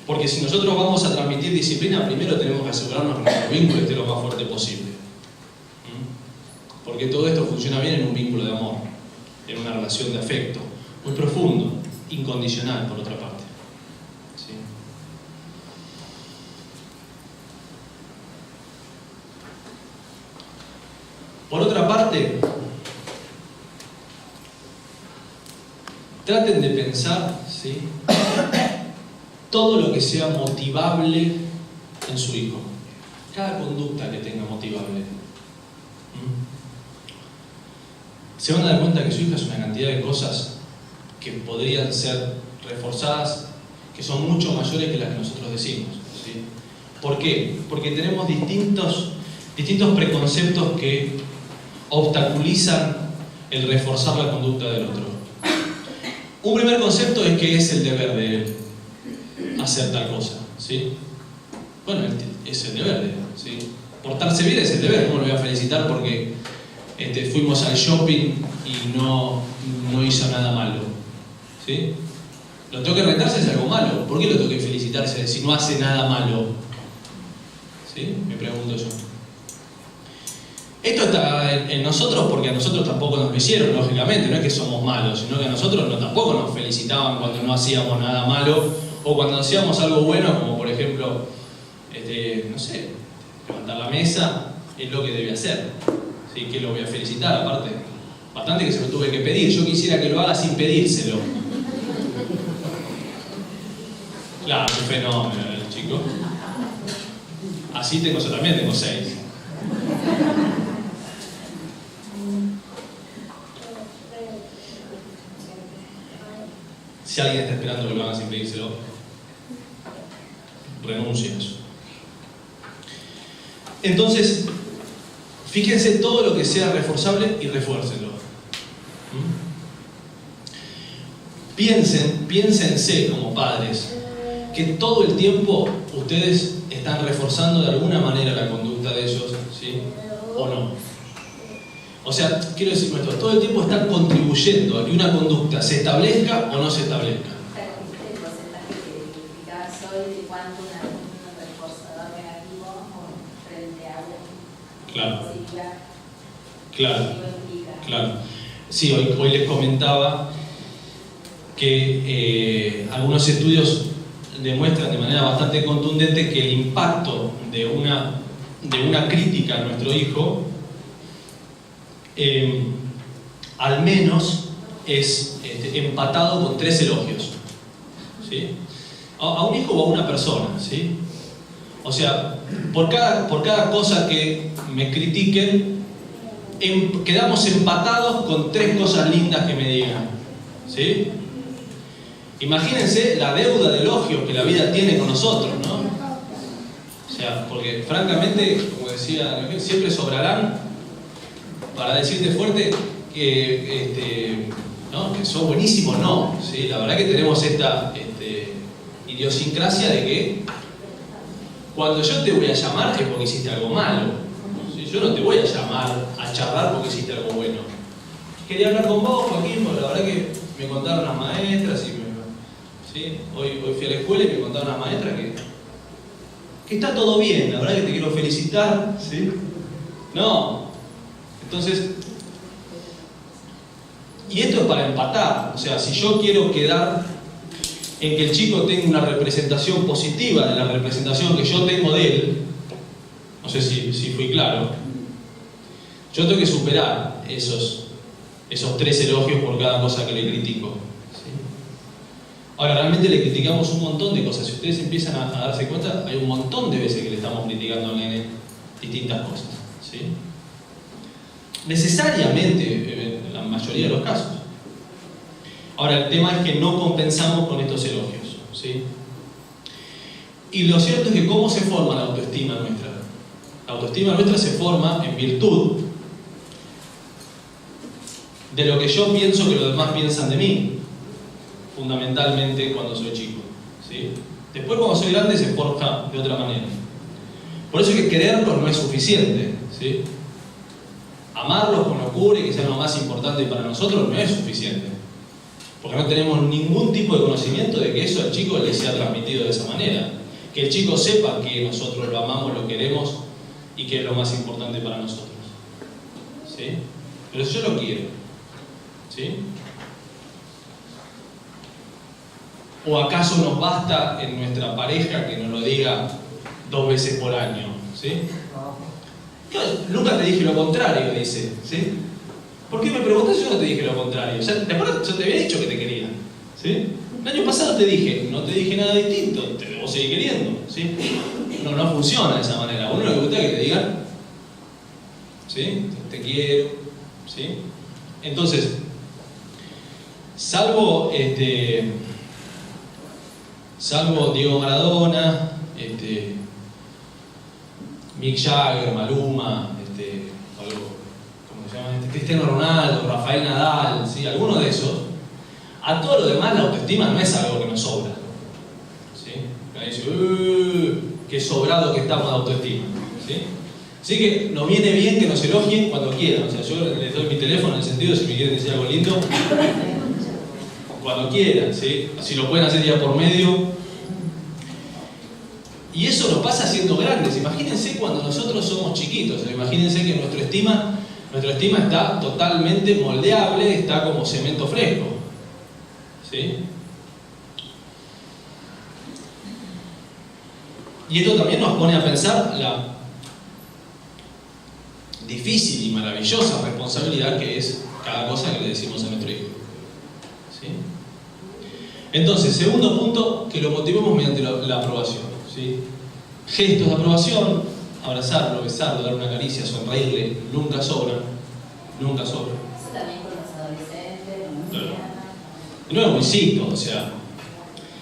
Porque si nosotros vamos a transmitir disciplina, primero tenemos que asegurarnos que nuestro vínculo esté lo más fuerte posible. Porque todo esto funciona bien en un vínculo de amor, en una relación de afecto, muy profundo, incondicional por otra parte, ¿sí? Por otra parte, traten de pensar, ¿sí?, todo lo que sea motivable en su hijo. Cada conducta que tenga motivable. Se van a dar cuenta que su hija es una cantidad de cosas que podrían ser reforzadas, que son mucho mayores que las que nosotros decimos, ¿sí? ¿Por qué? Porque tenemos distintos preconceptos que obstaculizan el reforzar la conducta del otro. Un primer concepto es que es el deber de él hacer tal cosa, ¿sí? Bueno, es el deber de él, ¿sí? Portarse bien es el deber. ¿Cómo lo voy a felicitar porque fuimos al shopping y no hizo nada malo? ¿Sí? Lo tengo que retarse es algo malo. ¿Por qué lo tengo que felicitarse si no hace nada malo? ¿Sí? Me pregunto yo. Esto está en nosotros porque a nosotros tampoco nos lo hicieron, lógicamente. No es que somos malos, sino que a nosotros tampoco nos felicitaban cuando no hacíamos nada malo o cuando hacíamos algo bueno, como por ejemplo, no sé, levantar la mesa es lo que debe hacer. ¿Sí? Que lo voy a felicitar, aparte. Bastante que se lo tuve que pedir. Yo quisiera que lo haga sin pedírselo. Claro, un fenómeno el chico. Así yo también tengo 6. Si alguien está esperando que lo haga sin pedírselo, renuncie a eso. Entonces, fíjense todo lo que sea reforzable y refuércenlo. Piénsense como padres que todo el tiempo ustedes están reforzando de alguna manera la conducta de ellos, ¿sí? ¿O no? O sea, quiero decir esto, todo el tiempo están contribuyendo a que una conducta se establezca o no se establezca. El porcentaje que explicabas hoy de cuánto un reforzador negativo frente a una positiva. Claro. Sí, hoy les comentaba que algunos estudios demuestran de manera bastante contundente que el impacto de una crítica a nuestro hijo al menos es empatado con 3 elogios, ¿sí? A un hijo o a una persona, ¿sí? O sea, por cada cosa que me critiquen, quedamos empatados con 3 cosas lindas que me digan, ¿sí? Imagínense la deuda de elogios que la vida tiene con nosotros, ¿no? O sea, porque francamente, como decía, siempre sobrarán para decirte fuerte que sos buenísimo, no, ¿sí? La verdad que tenemos esta idiosincrasia de que cuando yo te voy a llamar es porque hiciste algo malo, ¿sí? Yo no te voy a llamar a charlar porque hiciste algo bueno. Quería hablar con vos, Joaquín, porque la verdad que me contaron las maestras ¿sí? Hoy fui a la escuela y me contaron las maestras que está todo bien, la verdad que te quiero felicitar, ¿sí? No. Entonces, y esto es para empatar, o sea, si yo quiero quedar en que el chico tenga una representación positiva de la representación que yo tengo de él, no sé si fui claro, yo tengo que superar esos 3 elogios por cada cosa que le critico, ¿sí? Ahora, realmente le criticamos un montón de cosas. Si ustedes empiezan a darse cuenta, hay un montón de veces que le estamos criticando al nene distintas cosas, ¿sí? Necesariamente, en la mayoría de los casos. Ahora, el tema es que no compensamos con estos elogios, ¿sí? Y lo cierto es que ¿cómo se forma la autoestima nuestra? La autoestima nuestra se forma en virtud de lo que yo pienso que los demás piensan de mí, fundamentalmente cuando soy chico, ¿sí? Después, cuando soy grande, se forja de otra manera. Por eso es que quererlos no es suficiente, ¿sí? Amarlos con locura y que sean lo más importante para nosotros no es suficiente, porque no tenemos ningún tipo de conocimiento de que eso al chico le sea transmitido de esa manera, que el chico sepa que nosotros lo amamos, lo queremos y que es lo más importante para nosotros, ¿sí? Pero eso yo lo quiero, ¿sí? ¿O acaso nos basta en nuestra pareja que nos lo diga 2 veces por año, ¿sí? Yo nunca te dije lo contrario, dice, ¿sí? ¿Por qué me preguntas si yo no te dije lo contrario? O sea, ¿te acuerdas? Yo te había dicho que te quería. ¿Sí? El año pasado te dije, no te dije nada distinto, te debo seguir queriendo. ¿Sí? No funciona de esa manera. A uno le gusta que te digan, ¿sí? Te quiero. ¿Sí? Entonces, salvo Diego Maradona, Mick Jagger, Maluma, ¿cómo se llama? Cristiano Ronaldo, Rafael Nadal, ¿sí? Alguno de esos. A todo lo demás la autoestima no es algo que nos sobra. ¿Sí? Ahí dice, qué sobrado que estamos de autoestima. ¿Sí? Así que nos viene bien que nos elogien cuando quieran. O sea, yo les doy mi teléfono en el sentido de si me quieren decir algo lindo, cuando quieran, ¿sí? Si lo pueden hacer día por medio. Y eso nos pasa siendo grandes. Imagínense cuando nosotros somos chiquitos. Imagínense que nuestra estima está totalmente moldeable, está como cemento fresco. ¿Sí? Y esto también nos pone a pensar la difícil y maravillosa responsabilidad que es cada cosa que le decimos a nuestro hijo. ¿Sí? Entonces, segundo punto, que lo motivemos mediante la aprobación. ¿Sí? Gestos de aprobación, abrazarlo, besarlo, dar una caricia, sonreírle, nunca sobra. Nunca sobra. Eso también con los adolescentes, con los niños. De nuevo, insisto, o sea,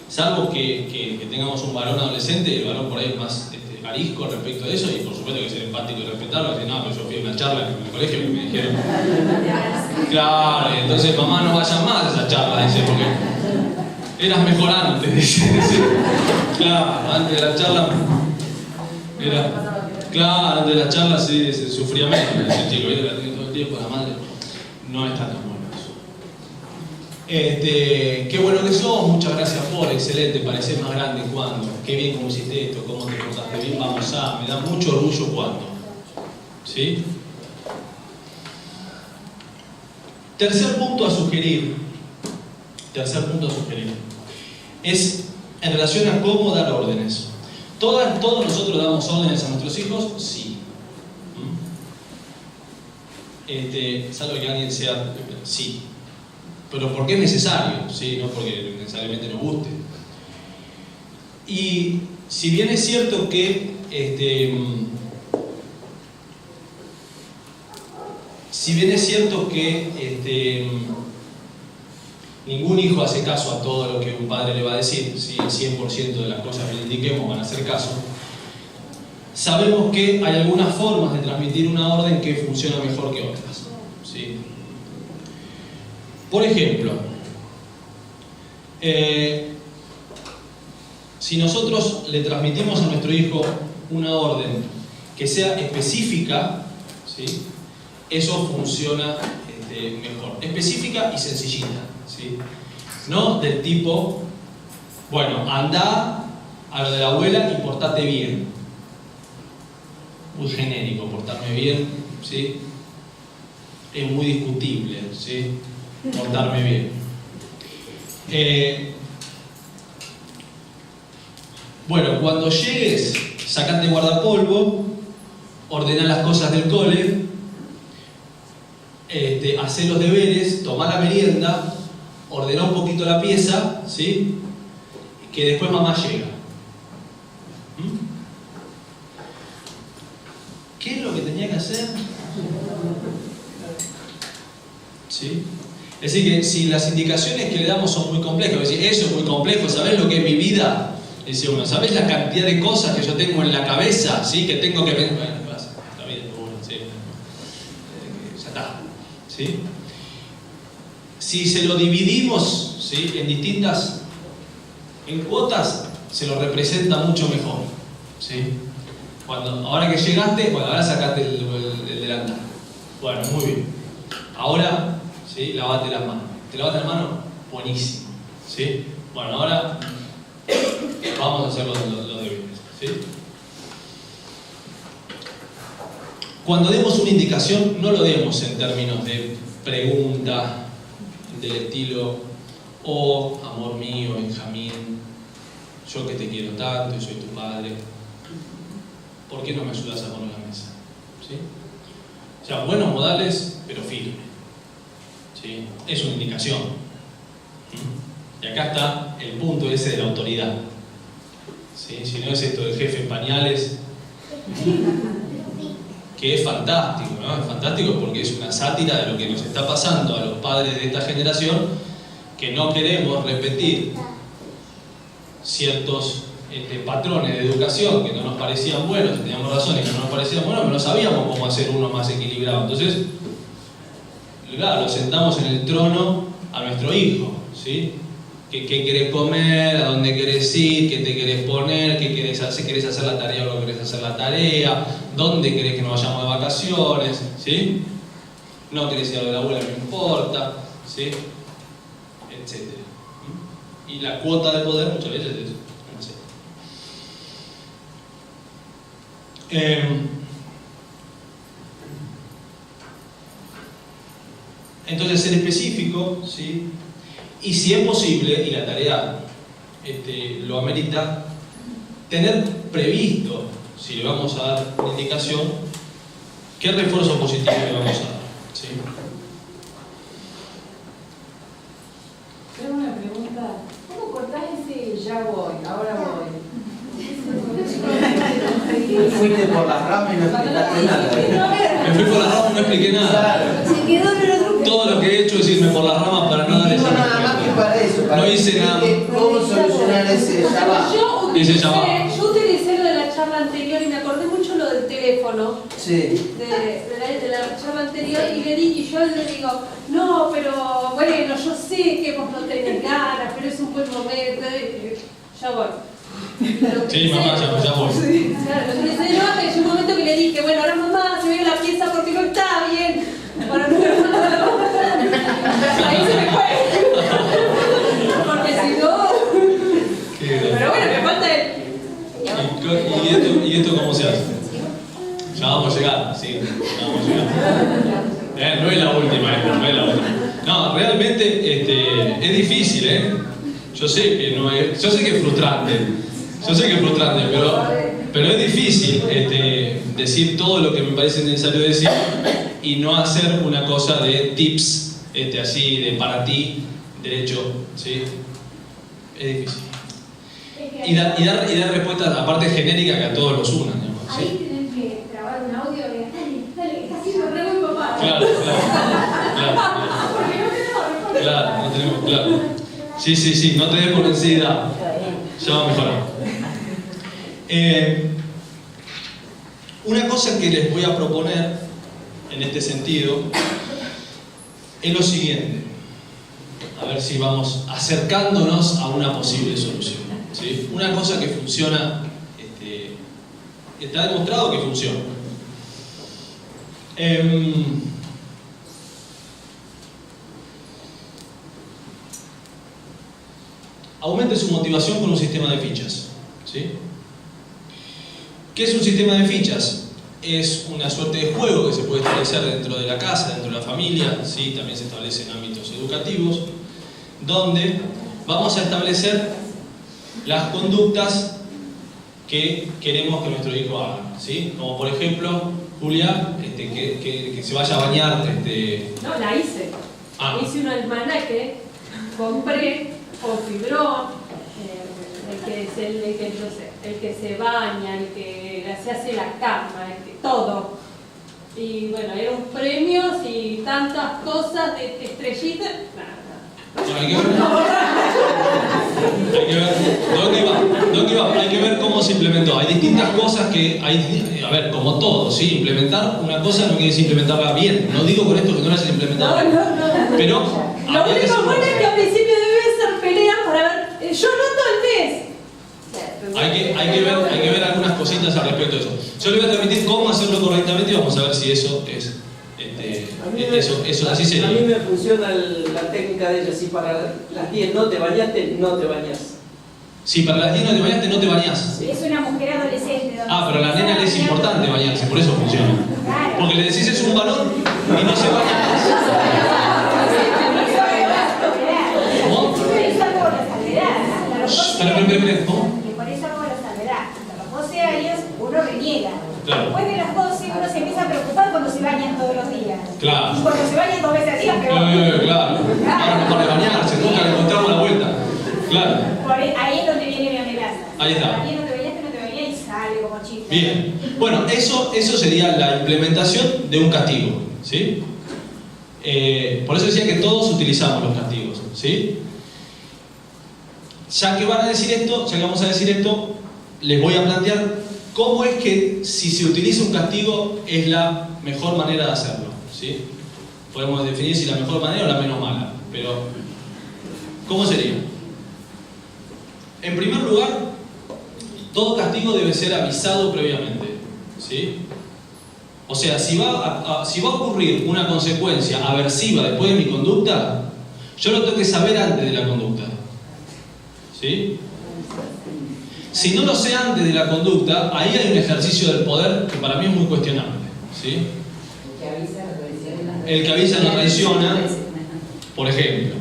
salvo que tengamos un varón adolescente, el varón por ahí es más arisco respecto a eso, y por supuesto que ser empático y respetarlo, decir, no, pero yo fui a una charla en el colegio que me dijeron, claro, entonces mamá no vaya más a esa charla, dice, porque eras mejor antes, dice, claro, antes de la charla claro, antes de la charla sí, se sufría menos, dice, chico, ¿viste? La tengo todo el tiempo, la madre no está tan bueno eso. Qué bueno que sos, muchas gracias por, excelente, parecés más grande cuando, qué bien cómo hiciste esto, cómo te portaste bien, vamos a, me da mucho orgullo cuando. ¿Sí? Tercer punto a sugerir es en relación a cómo dar órdenes. ¿Todos nosotros damos órdenes a nuestros hijos? Sí. Salvo que alguien sea... Sí. Pero porque es necesario, ¿sí? No porque necesariamente nos guste. Y si bien es cierto que ningún hijo hace caso a todo lo que un padre le va a decir, ¿sí? El 100% de las cosas que le indiquemos van a hacer caso, sabemos que hay algunas formas de transmitir una orden que funcionan mejor que otras, ¿sí? Por ejemplo, si nosotros le transmitimos a nuestro hijo una orden que sea específica, ¿sí? Eso funciona mejor. Específica y sencillita, ¿sí? No del tipo, bueno, anda a lo de la abuela y portate bien. Muy genérico, portarme bien, ¿sí? Es muy discutible, ¿sí? Portarme bien. Bueno, cuando llegues, sacate guardapolvo, ordena las cosas del cole, hacé los deberes, tomá la merienda, ordena un poquito la pieza, ¿sí? Que después mamá llega. ¿Qué es lo que tenía que hacer? ¿Sí? Es decir, que si las indicaciones que le damos son muy complejas, es decir, eso es muy complejo, ¿sabés lo que es mi vida? Dice uno, ¿sabés la cantidad de cosas que yo tengo en la cabeza? ¿Sí? Que tengo que pensar. Bueno, pasa, la vida es buena, ¿sí? Ya está. ¿Sí? Si se lo dividimos, ¿sí? en cuotas, se lo representa mucho mejor, ¿sí? Ahora que llegaste, bueno, ahora sacaste el delantal. Bueno, muy bien. Ahora, ¿sí? Lavate las manos. ¿Te lavaste las manos? Buenísimo. ¿Sí? Bueno, ahora vamos a hacer los deberes. ¿Sí? Cuando demos una indicación, no lo demos en términos de pregunta del estilo: oh, amor mío, Benjamín, yo que te quiero tanto y soy tu padre, ¿por qué no me ayudas a poner la mesa? ¿Sí? O sea, buenos modales, pero firme. ¿Sí? Es una indicación. Y acá está el punto ese de la autoridad. ¿Sí? Si no es esto del jefe en pañales, que es fantástico, ¿no? Es fantástico porque es una sátira de lo que nos está pasando a los padres de esta generación, que no queremos repetir ciertos patrones de educación que no nos parecían buenos, teníamos razones que no nos parecían buenos, pero no sabíamos cómo hacer uno más equilibrado. Entonces, claro, lo sentamos en el trono a nuestro hijo, ¿sí? ¿Qué querés comer? ¿A dónde querés ir? ¿Qué te querés poner? ¿Qué querés hacer? ¿Querés hacer la tarea o no querés hacer la tarea? ¿Dónde querés que nos vayamos de vacaciones? ¿Sí? ¿No querés ir a ver a la abuela? No importa, ¿sí? Etcétera. Y la cuota de poder muchas veces es entonces ser específico, ¿sí? Y si es posible, y la tarea lo amerita, tener previsto, si le vamos a dar una indicación, qué refuerzo positivo le vamos a dar, ¿sí? Tengo una pregunta. ¿Cómo cortás ese ya voy, ahora voy? Fuiste por las ramas y no explicaste nada. Me fui por las ramas y no expliqué nada. Se quedó en el grupo. Todo lo que he hecho es irme por las ramas para no dar ese nada más que para eso. No hice nada. ¿Cómo solucionar ese ya va? Yo utilicé lo de la charla anterior y me acordé mucho lo del teléfono. Sí. De la charla anterior y yo le digo, no, pero bueno, yo sé que vos no tenés ganas, pero es un buen momento. Ya voy. Sí, mamá, ya voy. Sí, claro, yo le dije, no, es un momento que le dije, bueno, ahora mamá, se ve la pieza porque no está bien. Para no ahí se me fue. Porque si no. Pero bueno, me falta ¿Y esto cómo se hace? Ya vamos a llegar, sí, ya vamos a llegar. No es la última, no es la última. No, realmente es difícil, ¿eh? Yo sé que no es, yo sé que es frustrante. Yo sé que es frustrante, pero es difícil decir todo lo que me parece necesario decir y no hacer una cosa de tips así, de para ti, derecho, ¿sí? Es difícil. Y dar respuestas, aparte genéricas, que a todos los unan, digamos, ¿sí? Ahí tenés que grabar un audio de dale, que está haciendo re buen papá. Claro. Claro, no tenemos, claro. Sí, no te des por ansiedad. Ya va a mejorar. Una cosa que les voy a proponer en este sentido es lo siguiente. A ver si vamos acercándonos a una posible solución, ¿sí? Una cosa que funciona, está demostrado que funciona. Aumente su motivación con un sistema de fichas, ¿sí? ¿Qué es un sistema de fichas? Es una suerte de juego que se puede establecer dentro de la casa, dentro de la familia, ¿sí? También se establece en ámbitos educativos, donde vamos a establecer las conductas que queremos que nuestro hijo haga, ¿sí? Como por ejemplo, Julia, que se vaya a bañar. No, la hice. Hice un almanaque, compré con fibrón, el que se baña, el que se hace la cama, todo. Y bueno, eran premios y tantas cosas de estrellitas. Hay que ver dónde va. Hay que ver cómo se implementó. Hay distintas cosas que hay, a ver, como todo, ¿sí? Implementar una cosa no quiere decir implementarla bien. No digo con esto que no la hayas implementado. No. Pero lo único bueno es que al principio debe ser pelea para ver. Yo noto el mes. Hay que ver algunas cositas al respecto de eso. Yo le voy a transmitir cómo hacerlo correctamente y vamos a ver si eso es. Eso así sería. A mí me funciona la técnica de ella. Si para las 10 no te bañaste, no te bañas. Si para las 10 no te bañaste, no te bañas. Es una mujer adolescente. Pero a la nena le es importante bañarse, por eso funciona. Porque le decís es un varón y no se baña. ¿Cómo? Por eso hago la salvedad. ¿Cómo? Por eso hago la salvedad. Hasta los 12 años uno reniega. Claro. Después de los 12 uno se empieza a preocupar cuando se bañan todos los días. Claro. Y cuando se bañan 2 veces al día, peor. Claro. Ahora no para de bañarse, nunca le encontramos la vuelta. Claro. Ahí es donde viene mi amenaza. Ahí está. Ahí no te venía y sale como chiste. Bien. Bueno, eso sería la implementación de un castigo, ¿sí? Por eso decía que todos utilizamos los castigos, ¿sí? Ya que van a decir esto, ya que vamos a decir esto, les voy a plantear cómo es que si se utiliza un castigo es la mejor manera de hacerlo, ¿sí? Podemos definir si la mejor manera o la menos mala, pero ¿cómo sería? En primer lugar, todo castigo debe ser avisado previamente, ¿sí? O sea, si va a ocurrir una consecuencia aversiva después de mi conducta, yo lo tengo que saber antes de la conducta, ¿sí? Si no lo sé antes de la conducta, ahí hay un ejercicio del poder que para mí es muy cuestionable, ¿sí? El que avisa no traiciona, por ejemplo.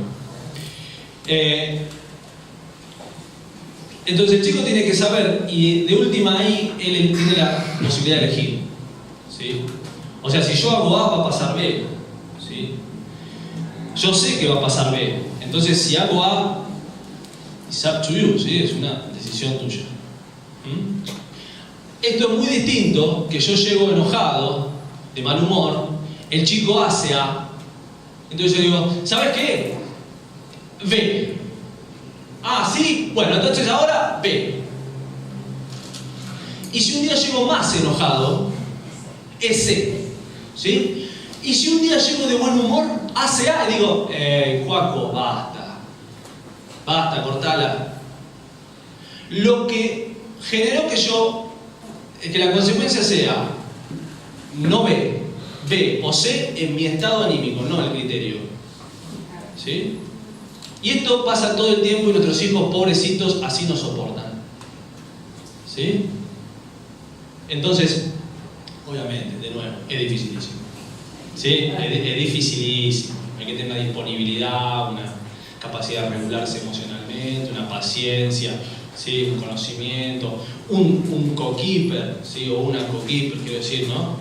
Entonces el chico tiene que saber, y de última ahí él tiene la posibilidad de elegir, ¿sí? O sea, si yo hago A va a pasar B, ¿sí? Yo sé que va a pasar B, entonces si hago A, it's up to you, ¿sí? Es una decisión tuya. Esto es muy distinto que yo llego enojado, de mal humor, el chico hace A, entonces yo digo, ¿sabes qué? B. Ah, ¿sí? Bueno, entonces ahora B. Y si un día llego más enojado, es C, ¿sí? Y si un día llego de buen humor, hace A y digo, Juaco, basta, cortala. Lo que generó que la consecuencia sea no B o C en mi estado anímico, no el criterio, ¿sí? Y esto pasa todo el tiempo y nuestros hijos pobrecitos así nos soportan, ¿sí? Entonces, obviamente, de nuevo, es dificilísimo, ¿sí? Es dificilísimo. Hay que tener una disponibilidad, una capacidad de regularse emocionalmente, una paciencia, ¿sí? Un conocimiento, un co-keeper, ¿sí? O una co-keeper, quiero decir, ¿no?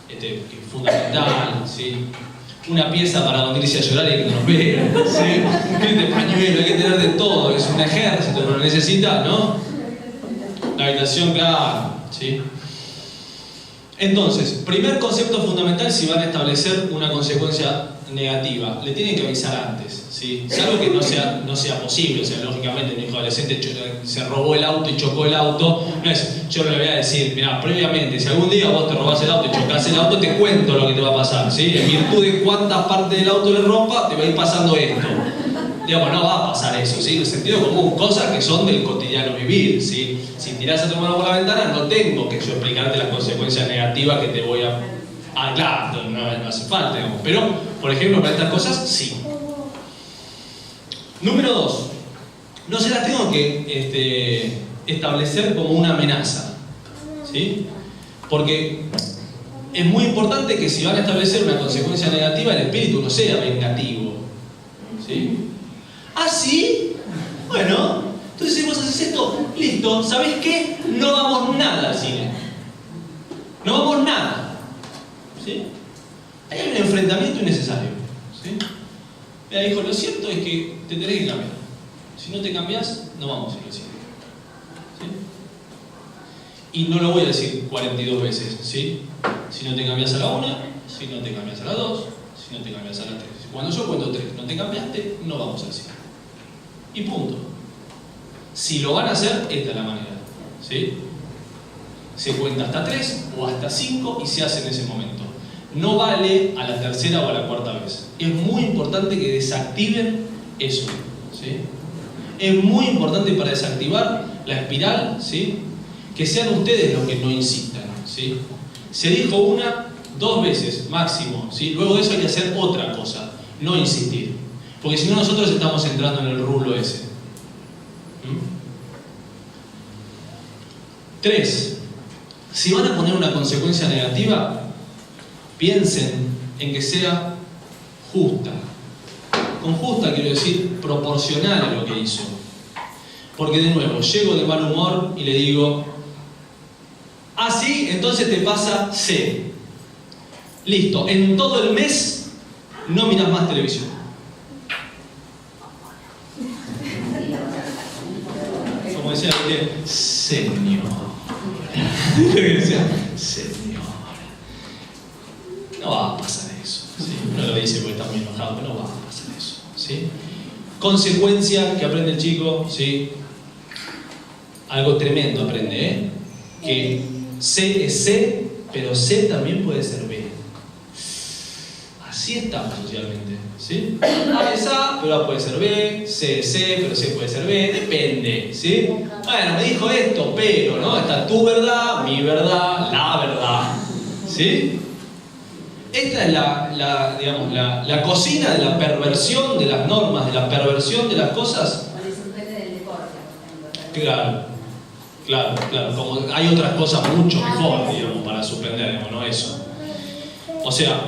Que es fundamental, ¿sí? Una pieza para donde irse a llorar y que no nos vean, ¿sí? De pañuelo, hay que tener de todo, es un ejército, no lo necesita, ¿no? La habitación, claro, ¿sí? Entonces, primer concepto fundamental si van a establecer una consecuencia negativa, le tienen que avisar antes, ¿sí? Salvo que no sea posible, o sea, lógicamente un hijo adolescente se robó el auto y chocó el auto, no es, yo le voy a decir, mirá, previamente, si algún día vos te robás el auto y chocás el auto, te cuento lo que te va a pasar, ¿sí? En virtud de cuántas partes del auto le rompa, te va a ir pasando esto. Digamos, no va a pasar eso, ¿sí? En el sentido común, cosas que son del cotidiano vivir, ¿sí? Si tirás a tu mano por la ventana, no tengo que yo explicarte las consecuencias negativas que te voy a... Ah, claro, no hace falta, digamos. Pero, por ejemplo, para estas cosas, sí. Número 2. No se las tengo que establecer como una amenaza, ¿sí? Porque es muy importante que si van a establecer una consecuencia negativa, el espíritu no sea vengativo, ¿sí? ¿Ah, sí? Bueno, entonces si vos haces esto, listo, ¿sabés qué? No vamos nada al cine. No vamos nada, ¿sí? Ahí hay un enfrentamiento innecesario, ¿sí? Mira, hijo, lo cierto es que te tenés que cambiar. Si no te cambias, no vamos a ir al cine, ¿sí? Y no lo voy a decir 42 veces, ¿sí? Si no te cambias a la 1, si no te cambias a la 2, si no te cambias a la 3. Cuando yo cuento 3, no te cambiaste, no vamos al cine. Y punto. Si lo van a hacer, esta es la manera, ¿sí? Se cuenta hasta 3 o hasta 5 y se hace en ese momento. No vale a la tercera o a la cuarta vez. Es muy importante que desactiven eso, ¿sí? Es muy importante para desactivar la espiral, ¿sí? Que sean ustedes los que no insistan, ¿sí? Se dijo 1, 2 veces máximo, ¿sí? Luego de eso hay que hacer otra cosa, no insistir. Porque si no nosotros estamos entrando en el rulo ese. 3. Si van a poner una consecuencia negativa, piensen en que sea justa. Con justa quiero decir proporcional a lo que hizo. Porque de nuevo, llego de mal humor y le digo, ah, sí, entonces te pasa C. Listo, en todo el mes no miras más televisión. decía, señora. Señora. No va a pasar eso. ¿Sí? Uno lo dice porque está muy enojado, pero no va a pasar eso. ¿Sí? Consecuencia que aprende el chico, ¿sí? Algo tremendo aprende, ¿eh? Que C es C, pero C también puede ser B. Así estamos socialmente, ¿sí? A es A, pero A puede ser B, C es C, pero C puede ser B, depende, ¿sí? Bueno, me dijo esto, pero, ¿no? Está tu verdad, mi verdad, la verdad, ¿sí? Esta es la cocina de la perversión de las normas, de la perversión de las cosas. Con el sujeto del deporte, por ejemplo. Claro. Como hay otras cosas mucho mejor, digamos, para suspender, digamos, no eso. O sea,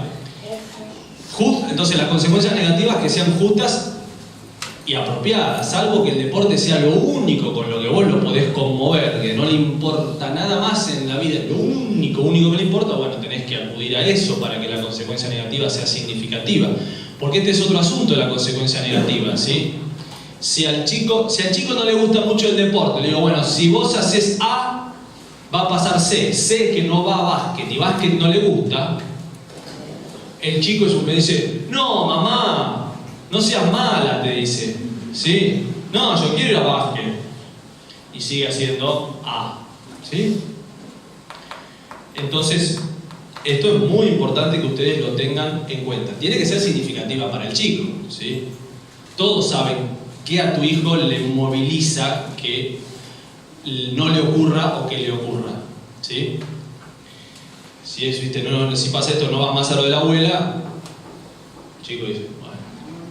entonces las consecuencias negativas que sean justas y apropiadas, salvo que el deporte sea lo único con lo que vos lo podés conmover, que no le importa nada más en la vida, lo único que le importa, bueno, tenés que acudir a eso para que la consecuencia negativa sea significativa. Porque este es otro asunto de la consecuencia negativa, ¿sí? Si al chico no le gusta mucho el deporte, le digo, bueno, si vos haces A, va a pasar C. C que no va a básquet y básquet no le gusta, el chico me dice, no, mamá, no seas mala, te dice, ¿sí? No, yo quiero ir a básquet. Y sigue haciendo A, ¿sí? Entonces, esto es muy importante que ustedes lo tengan en cuenta. Tiene que ser significativa para el chico, ¿sí? Todos saben que a tu hijo le moviliza que no le ocurra o que le ocurra, ¿sí? Si pasa esto, no vas más a lo de la abuela, el chico dice, bueno,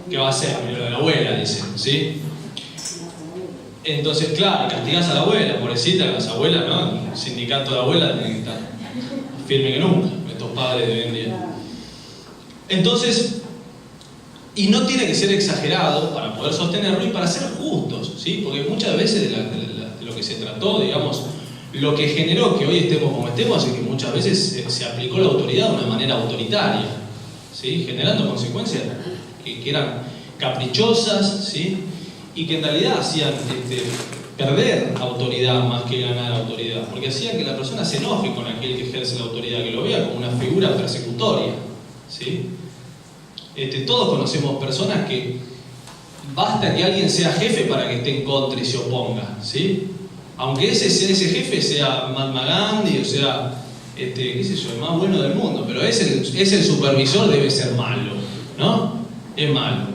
¿qué va a hacer? Lo de la abuela, dice, ¿sí? Entonces, claro, castigás a la abuela, pobrecita, las abuelas, ¿no? El sindicato de abuelas tiene que estar firme que nunca, estos padres de hoy en día. Entonces, y no tiene que ser exagerado para poder sostenerlo y para ser justos, ¿sí? Porque muchas veces de lo que se trató, digamos, lo que generó que hoy estemos como estemos es que muchas veces se aplicó la autoridad de una manera autoritaria, ¿sí? Generando consecuencias que eran caprichosas, ¿sí? Y que en realidad hacían perder autoridad más que ganar autoridad, porque hacían que la persona se enoje con aquel que ejerce la autoridad, que lo vea como una figura persecutoria, ¿sí? Todos conocemos personas que basta que alguien sea jefe para que esté en contra y se oponga, ¿sí? Aunque ese jefe sea Mahatma Gandhi o sea, qué sé yo, el más bueno del mundo, pero es el supervisor, debe ser malo, ¿no? Es malo.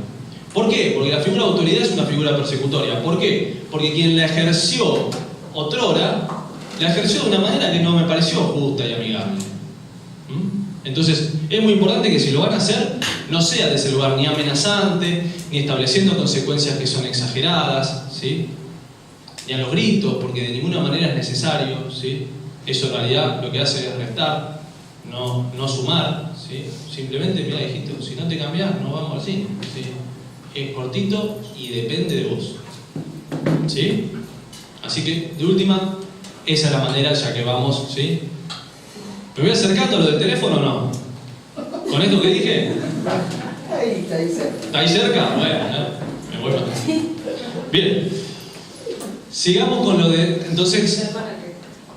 ¿Por qué? Porque la figura de autoridad es una figura persecutoria. ¿Por qué? Porque quien la ejerció otrora, la ejerció de una manera que no me pareció justa y amigable. Entonces, es muy importante que si lo van a hacer, no sea de ese lugar ni amenazante, ni estableciendo consecuencias que son exageradas, ¿sí? Ni a los gritos, porque de ninguna manera es necesario, ¿sí? Eso en realidad lo que hace es restar, no sumar, ¿sí? Simplemente, mira, hijito, si no te cambias, no vamos al cine, ¿sí? Es cortito y depende de vos, ¿sí? Así que, de última, esa es la manera ya que vamos, ¿sí? ¿Me voy acercando a lo del teléfono o no? ¿Con esto que dije? Ahí, está ahí cerca. ¿Está ahí cerca? Bueno, me voy para acá. Bien. Sigamos con lo de... Entonces,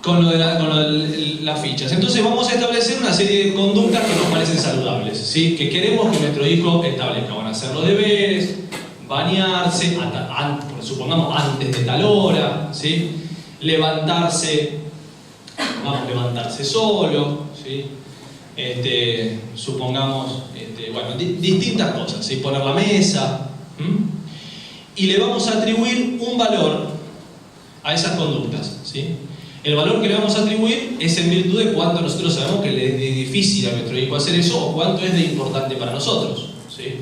con lo de las fichas. Entonces vamos a establecer una serie de conductas que nos parecen saludables, ¿sí? Que queremos que nuestro hijo establezca. Van a hacer los deberes, bañarse, supongamos antes de tal hora, ¿sí? Levantarse, vamos a levantarse solo, ¿sí? Supongamos, bueno, distintas cosas, ¿sí? Poner la mesa, y le vamos a atribuir un valor a esas conductas, ¿sí? El valor que le vamos a atribuir es en virtud de cuánto nosotros sabemos que le es difícil a nuestro hijo hacer eso o cuánto es de importante para nosotros, ¿sí?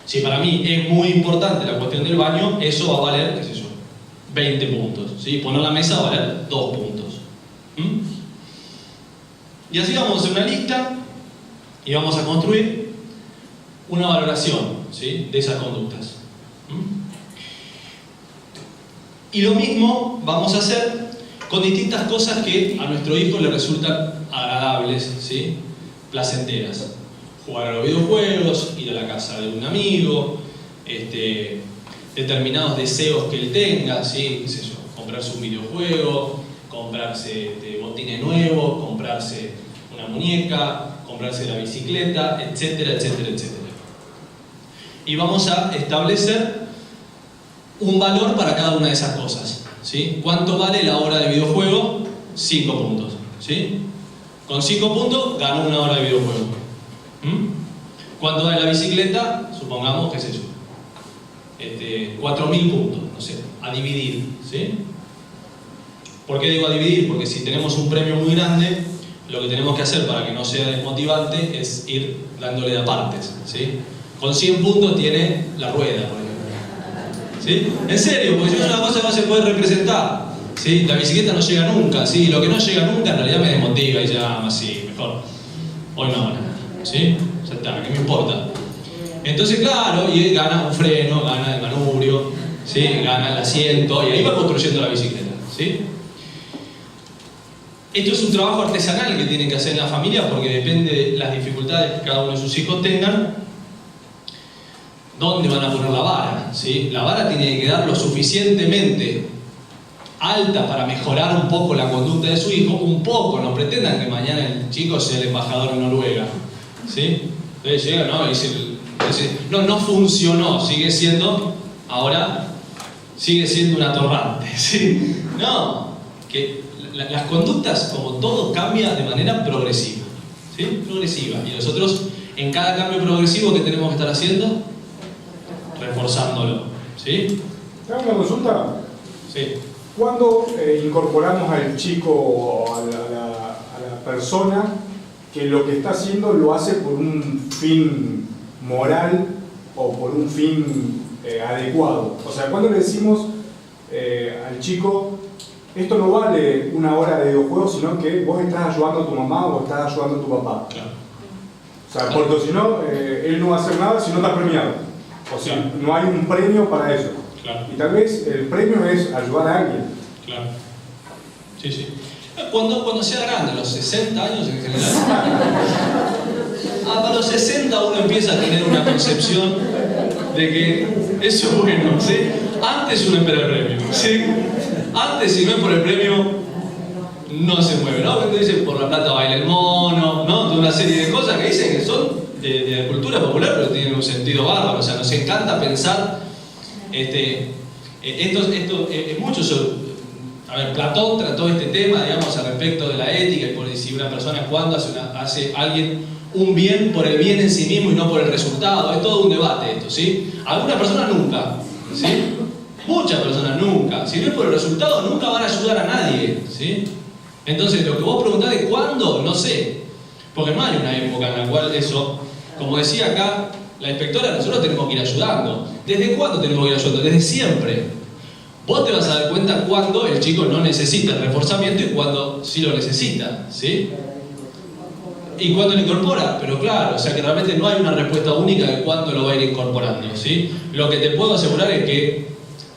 Si para mí es muy importante la cuestión del baño, eso va a valer, qué sé yo, 20 puntos, ¿sí? Poner la mesa va a valer 2 puntos. Y así vamos a hacer una lista y vamos a construir una valoración, ¿sí? De esas conductas. Y lo mismo vamos a hacer con distintas cosas que a nuestro hijo le resultan agradables, ¿sí? Placenteras. Jugar a los videojuegos, ir a la casa de un amigo, determinados deseos que él tenga, ¿sí? ¿Qué sé yo? comprarse un videojuego, comprarse botines nuevos, comprarse una muñeca, comprarse la bicicleta, etcétera, etcétera, etcétera. Y vamos a establecer un valor para cada una de esas cosas, ¿sí? ¿Cuánto vale la hora de videojuego? 5 puntos, ¿sí? Con 5 puntos gano una hora de videojuego. ¿Cuánto vale la bicicleta? Supongamos, qué sé yo, 4.000 puntos, no sé, a dividir, ¿sí? ¿Por qué digo a dividir? Porque si tenemos un premio muy grande, lo que tenemos que hacer para que no sea desmotivante es ir dándole de partes, ¿sí? Con 100 puntos tiene la rueda, por ejemplo, ¿sí? En serio, porque si es una cosa que no se puede representar, ¿sí? La bicicleta no llega nunca, ¿sí? Lo que no llega nunca en realidad me desmotiva y ya, así, mejor, hoy no, ¿sí? Ya está, ¿qué me importa? Entonces, claro, y gana un freno, gana el manubrio, ¿sí? Gana el asiento, y ahí va construyendo la bicicleta, ¿sí? Esto es un trabajo artesanal que tienen que hacer en la familia porque depende de las dificultades que cada uno de sus hijos tengan, dónde van a poner la vara, ¿sí? La vara tiene que quedar lo suficientemente alta para mejorar un poco la conducta de su hijo, un poco, no pretendan que mañana el chico sea el embajador en Noruega, ¿sí? Entonces llega, ¿no? Y dice, no funcionó, sigue siendo, ahora, sigue siendo un atorrante, ¿sí? No, que las conductas, como todo, cambia de manera progresiva, ¿sí? Progresiva. Y nosotros, en cada cambio progresivo, ¿qué tenemos que estar haciendo? Reforzándolo, ¿sí? ¿Te hago una consulta? Sí. ¿Cuándo incorporamos al chico o a la persona que lo que está haciendo lo hace por un fin moral o por un fin adecuado? O sea, ¿cuándo le decimos al chico, esto no vale una hora de videojuego, sino que vos estás ayudando a tu mamá o estás ayudando a tu papá? Claro. O sea, porque si no, él no va a hacer nada si no está premiado. O sea, Claro. no hay un premio para eso. Claro. Y tal vez el premio es ayudar a alguien. Claro. Sí, sí. Cuando sea grande, a los 60 años en general. Para los 60 uno empieza a tener una concepción de que eso es bueno, ¿sí? Antes uno espera el premio, ¿sí? Antes, si no es por el premio, no se mueve, ¿no? Entonces dicen, por la plata baila el mono, ¿no? Toda una serie de cosas que dicen que son de la cultura popular, pero tienen un sentido bárbaro. O sea, nos encanta pensar, a ver, Platón trató este tema, digamos, al respecto de la ética y por si una persona cuando hace alguien un bien por el bien en sí mismo y no por el resultado. Es todo un debate esto, ¿sí? Algunas personas nunca, ¿sí? Muchas personas nunca. Si no es por el resultado, nunca van a ayudar a nadie, ¿sí? Entonces, lo que vos preguntás de cuándo, no sé. Porque no hay una época en la cual eso, como decía acá la inspectora, nosotros tenemos que ir ayudando. ¿Desde cuándo tenemos que ir ayudando? Desde siempre. Vos te vas a dar cuenta cuando el chico no necesita el reforzamiento y cuando sí lo necesita, ¿sí? Y cuando lo incorpora, pero claro, o sea que realmente no hay una respuesta única de cuándo lo va a ir incorporando, ¿sí? Lo que te puedo asegurar es que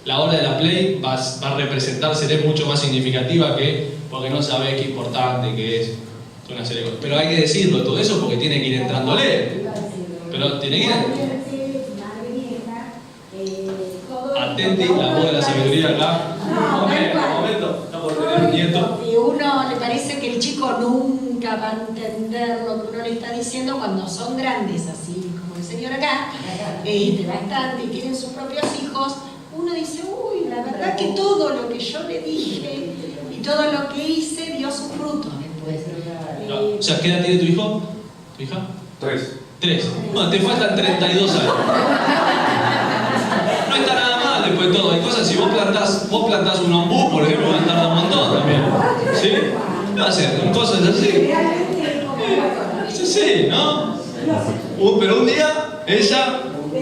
la hora de la play va a representar, será mucho más significativa que porque no sabés qué importante que es una serie de cosas. Pero hay que decirlo todo eso porque tiene que ir entrándole. Pero tiene que ir. Atenti, la voz de la sabiduría acá. Un momento, no por tener un nieto. Y uno le parece que el chico nunca va a entender lo que uno le está diciendo cuando son grandes, así como el señor acá, bastante, y tienen sus propios hijos. Uno dice, uy, la verdad que todo lo que yo le dije y todo lo que hice dio sus frutos después. No, o sea, ¿qué edad tiene tu hijo? ¿Tu hija? 3. Bueno, te faltan 32 años. No está nada mal después de todo. Hay cosas, si vos plantás un ombú, por ejemplo, van a tardar un montón también. ¿Sí? ¿Qué va a hacer? Cosas así. Es así, ¿no? Pero un día, ella... ¿Te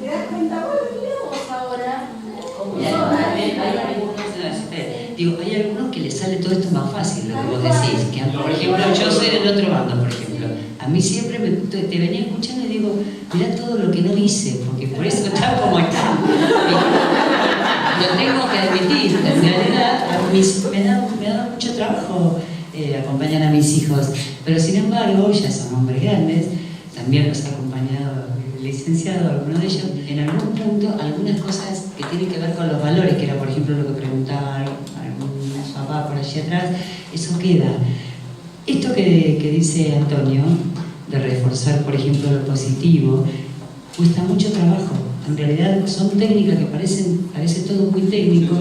das cuenta? Vos ahora. Hay algunos que les sale todo esto más fácil, lo que vos decís. Que, por ejemplo, yo soy del otro bando, por ejemplo. A mí siempre te venía escuchando y digo, mirá todo lo que no hice, porque por eso está como está. Lo tengo que admitir, en realidad me ha dado mucho trabajo acompañar a mis hijos, pero sin embargo, ya son hombres grandes, también los he acompañado licenciado, alguno de ellos, en algún punto, algunas cosas que tienen que ver con los valores, que era por ejemplo lo que preguntaba algún papá por allí atrás, eso queda. Esto que dice Antonio, de reforzar por ejemplo lo positivo, cuesta mucho trabajo. En realidad son técnicas que parece todo muy técnico,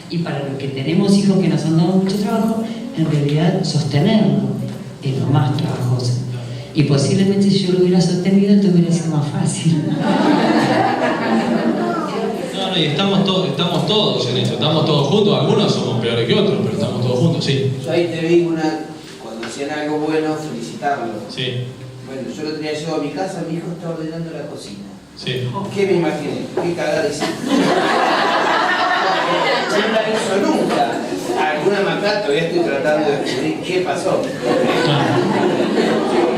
y para los que tenemos hijos que nos han dado mucho trabajo, en realidad sostenerlo es lo más trabajoso. Y posiblemente si yo lo hubiera sostenido, esto hubiera sido más fácil. No, y estamos todos en esto, estamos todos juntos, algunos somos peores que otros, pero estamos todos juntos, sí. Yo ahí te vi cuando hacían algo bueno, felicitarlo. Sí. Bueno, yo lo tenía llevado a mi casa, mi hijo estaba ordenando la cocina. Sí. ¿Qué me imaginé? ¿Qué cagada hiciste? No la hizo nunca. Alguna macata, todavía estoy tratando de descubrir qué pasó.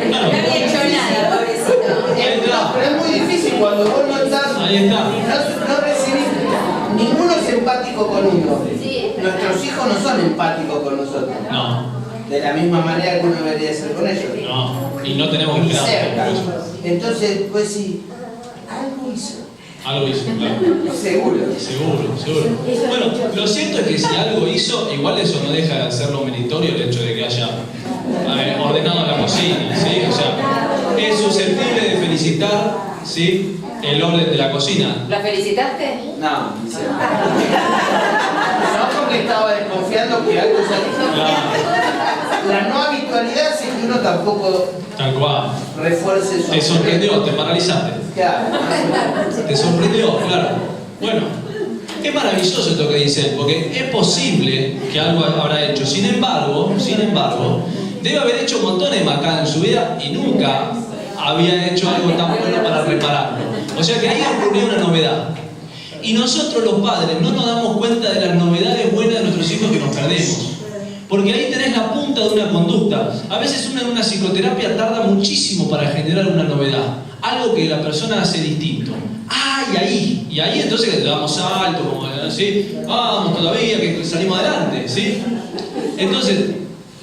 No había hecho nada, pobrecito. Pero es muy difícil cuando vos no estás. Ahí está. No recibís. Ninguno es empático con uno. Nuestros hijos no son empáticos con nosotros. No. De la misma manera que uno debería ser con ellos. No. Y no tenemos que cerca. esperar. Entonces, pues sí, algo hizo. Algo hizo, claro. Seguro. Bueno, lo cierto es que si algo hizo, igual eso no deja de hacerlo meritorio el hecho de que haya ordenado la cocina, ¿sí? O sea, es susceptible de felicitar, ¿sí?, el orden de la cocina. ¿La felicitaste? No, porque estaba desconfiando que algo salió. La no habitualidad hace que uno tampoco Tal cual. Refuerce su. Te sorprendió, te paralizaste. Claro. Te sorprendió, claro. Bueno, es maravilloso esto que dicen, porque es posible que algo habrá hecho. Sin embargo, debe haber hecho montones de macanas en su vida y nunca había hecho algo tan bueno para repararlo. O sea que ahí ocurrió una novedad. Y nosotros los padres no nos damos cuenta de las novedades buenas de nuestros hijos que nos perdemos. Porque ahí tenés la punta de una conducta. A veces uno en una psicoterapia tarda muchísimo para generar una novedad. Algo que la persona hace distinto. Y ahí entonces le damos salto, como así, vamos todavía, que salimos adelante, ¿sí? Entonces,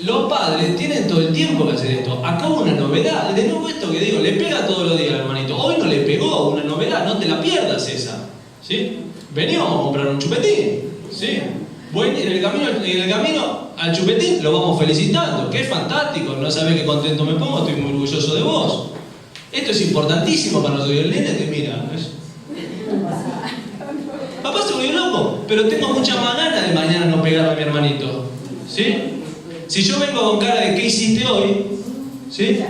los padres tienen todo el tiempo que hacer esto. Acá hubo una novedad. De nuevo esto que digo, le pega todos los días al hermanito. Hoy no le pegó, una novedad, no te la pierdas esa. ¿Sí? Veníamos a comprar un chupetín. ¿Sí? Bueno, en el camino al chupetín lo vamos felicitando. ¡Qué fantástico! No sabés qué contento me pongo, estoy muy orgulloso de vos. Esto es importantísimo para nosotros. Y el nene te mira. Papá se volvió loco, pero tengo mucha más ganas de mañana no pegarle a mi hermanito. ¿Sí? Si yo vengo con cara de ¿qué hiciste hoy? ¿Sí?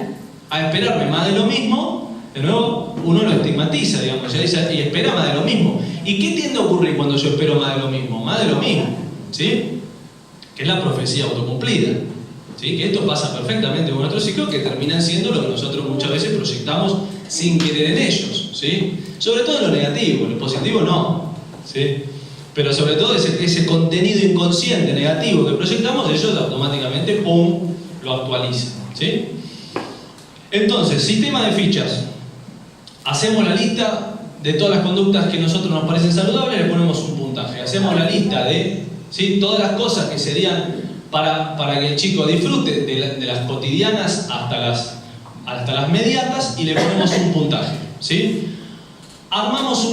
A esperarme más de lo mismo, de nuevo uno lo estigmatiza, digamos, ya dice, y espera más de lo mismo. ¿Y qué tiende a ocurrir cuando yo espero más de lo mismo? Más de lo mismo, ¿sí? Que es la profecía autocumplida, ¿sí? Que esto pasa perfectamente con nuestros hijos, que terminan siendo lo que nosotros muchas veces proyectamos sin querer en ellos, ¿sí? Sobre todo en lo negativo, en lo positivo no, ¿sí? Pero sobre todo ese contenido inconsciente negativo que proyectamos, ellos automáticamente, ¡pum!, lo actualizan, ¿sí? Entonces, sistema de fichas. Hacemos la lista de todas las conductas que a nosotros nos parecen saludables, le ponemos un puntaje. Hacemos la lista de, ¿sí?, todas las cosas que serían para que el chico disfrute de las cotidianas hasta las mediatas y le ponemos un puntaje, ¿sí? Armamos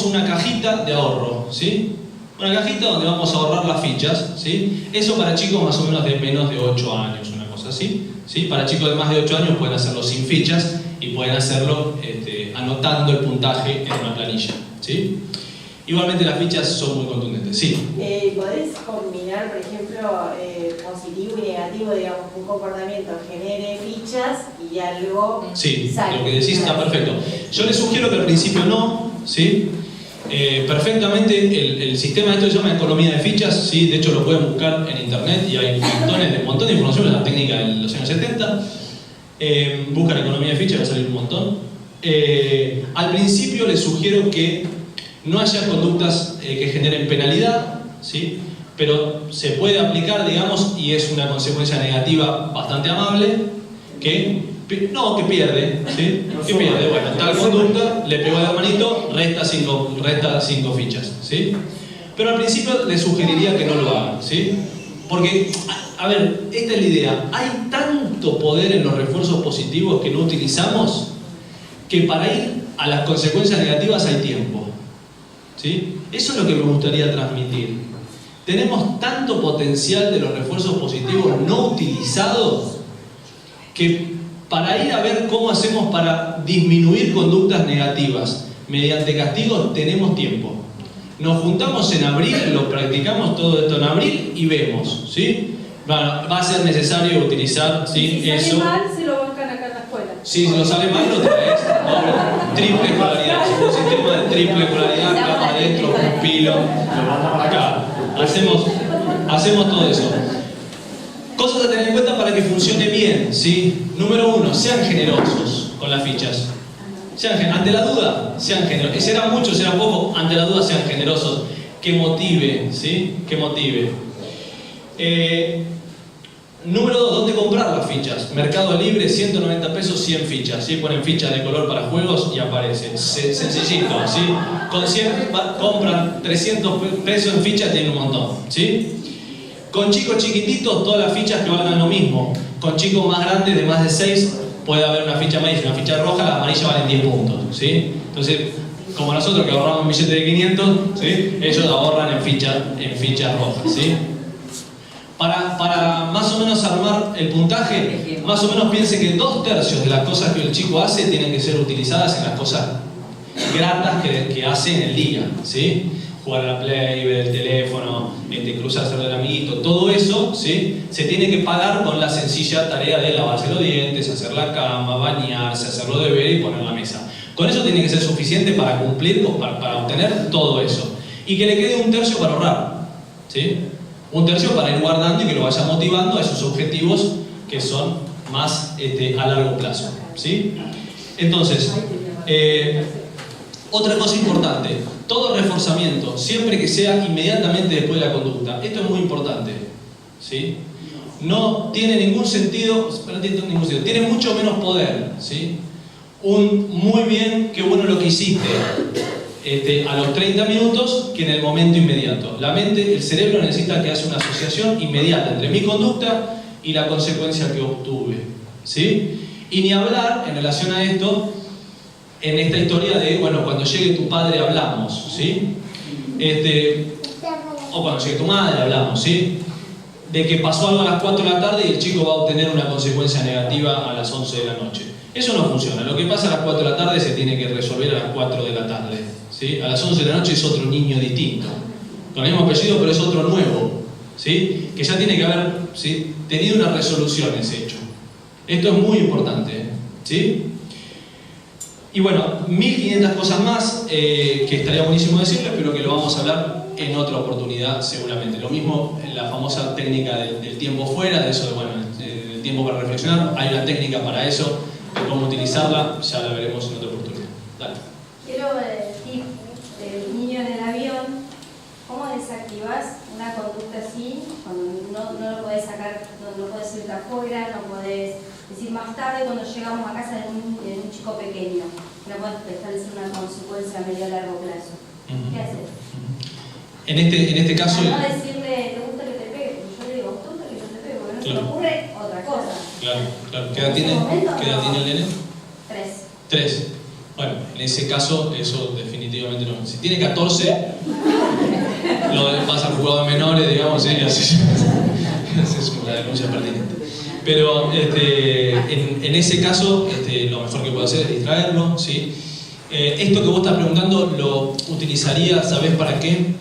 una cajita de ahorro, ¿sí? Una cajita donde vamos a ahorrar las fichas, ¿sí? Eso para chicos más o menos de menos de 8 años, una cosa así, ¿sí? Para chicos de más de 8 años pueden hacerlo sin fichas y pueden hacerlo anotando el puntaje en una planilla, ¿sí? Igualmente las fichas son muy contundentes, ¿sí? ¿Podés combinar, por ejemplo, positivo y negativo, digamos, un comportamiento genere fichas y algo Sí, saque? lo que decís está perfecto. Yo les sugiero que al principio no, ¿sí? Perfectamente el sistema de esto se llama economía de fichas, ¿sí? De hecho lo pueden buscar en internet y hay un montón de información, es una técnica de los años 70. Buscan economía de fichas, va a salir un montón. Al principio les sugiero que no haya conductas que generen penalidad, ¿sí? Pero se puede aplicar, digamos, y es una consecuencia negativa bastante amable, que pierde, ¿sí? Que pierde, bueno, tal conducta, le pegó al hermanito, resta 5 fichas, ¿sí? Pero al principio les sugeriría que no lo hagan, ¿sí? Porque, a ver, esta es la idea, hay tanto poder en los refuerzos positivos que no utilizamos, que para ir a las consecuencias negativas hay tiempo. ¿Sí? Eso es lo que me gustaría transmitir. Tenemos tanto potencial de los refuerzos positivos no utilizados que para ir a ver cómo hacemos para disminuir conductas negativas mediante castigos tenemos tiempo. Nos juntamos en abril, lo practicamos todo esto en abril y vemos, ¿sí? Va a ser necesario utilizar, ¿sí? Si sale eso. mal, se lo bancan acá en la escuela. Si no sale mal, lo traes. Triple escolaridad, un sistema de triple escolaridad, acá adentro, pupilo, acá. Hacemos todo eso. Cosas a tener en cuenta para que funcione bien, ¿sí? Número 1, sean generosos con las fichas. Ante la duda, sean generosos. Será mucho, será poco, ante la duda sean generosos. Que motive, ¿sí? Que motive. Número 2, ¿dónde comprar las fichas? Mercado Libre, 190 pesos, 100 fichas. ¿Sí? Ponen fichas de color para juegos y aparece. Sencillito, ¿sí? Con 100 compran 300 pesos en fichas, tienen un montón, ¿sí? Con chicos chiquititos, todas las fichas que valgan lo mismo. Con chicos más grandes, de más de 6, puede haber una ficha amarilla. Una ficha roja, la amarilla valen 10 puntos, ¿sí? Entonces, como nosotros que ahorramos un billete de 500, ¿sí? Ellos ahorran en fichas rojas, ¿sí? Para más o menos armar el puntaje, más o menos piense que 2/3 de las cosas que el chico hace tienen que ser utilizadas en las cosas gratas que hace en el día, ¿sí? Jugar a la Play, ver el teléfono, cruzarse del amiguito, todo eso, ¿sí? Se tiene que pagar con la sencilla tarea de lavarse los dientes, hacer la cama, bañarse, hacer los deberes y poner la mesa. Con eso tiene que ser suficiente para cumplir, para obtener todo eso. Y que le quede 1/3 para ahorrar, ¿sí? 1/3 para ir guardando y que lo vaya motivando a esos objetivos que son más a largo plazo, ¿sí? Entonces, otra cosa importante, todo reforzamiento, siempre que sea inmediatamente después de la conducta. Esto es muy importante, ¿sí? No tiene ningún sentido, tiene mucho menos poder, ¿sí? Muy bien, qué bueno lo que hiciste. A los 30 minutos que en el momento inmediato. La mente, el cerebro necesita que haga una asociación inmediata entre mi conducta y la consecuencia que obtuve, ¿sí? Y ni hablar en relación a esto, en esta historia de, bueno, cuando llegue tu padre hablamos, ¿sí? O cuando llegue tu madre hablamos, ¿sí? De que pasó algo a las 4 de la tarde y el chico va a obtener una consecuencia negativa a las 11 de la noche. Eso no funciona. Lo que pasa a las 4 de la tarde se tiene que resolver a las 4 de la tarde, ¿sí? A las 11 de la noche es otro niño distinto, con el mismo apellido pero es otro nuevo, ¿sí? Que ya tiene que haber, ¿sí?, tenido una resolución ese hecho. Esto es muy importante, ¿sí? Y bueno, 1500 cosas más que estaría buenísimo decirles, pero que lo vamos a hablar en otra oportunidad seguramente. Lo mismo en la famosa técnica del tiempo fuera, de eso de, bueno, el tiempo para reflexionar. Hay una técnica para eso, de cómo utilizarla, ya la veremos en otra oportunidad. Dale. Quiero tip del niño en el avión. ¿Cómo desactivas una conducta así? Cuando no lo podés sacar, no podés irte afuera, no podés decir más tarde cuando llegamos a casa de un chico pequeño. No podés establecer una consecuencia a medio y largo plazo. ¿Qué haces? En este caso... No decirle, ¿te gusta que te pegue? Porque yo le digo, ¿te gusta que yo te pegue? Porque no se me ocurre otra cosa. Claro. ¿Qué edad tiene el nene? 3. Bueno, en ese caso, eso definitivamente no. Si tiene 14, lo pasa al juzgado de menores, digamos, y así es una denuncia pertinente. Pero en ese caso, lo mejor que puedo hacer es distraerlo, ¿sí? Esto que vos estás preguntando lo utilizaría, ¿sabés para qué?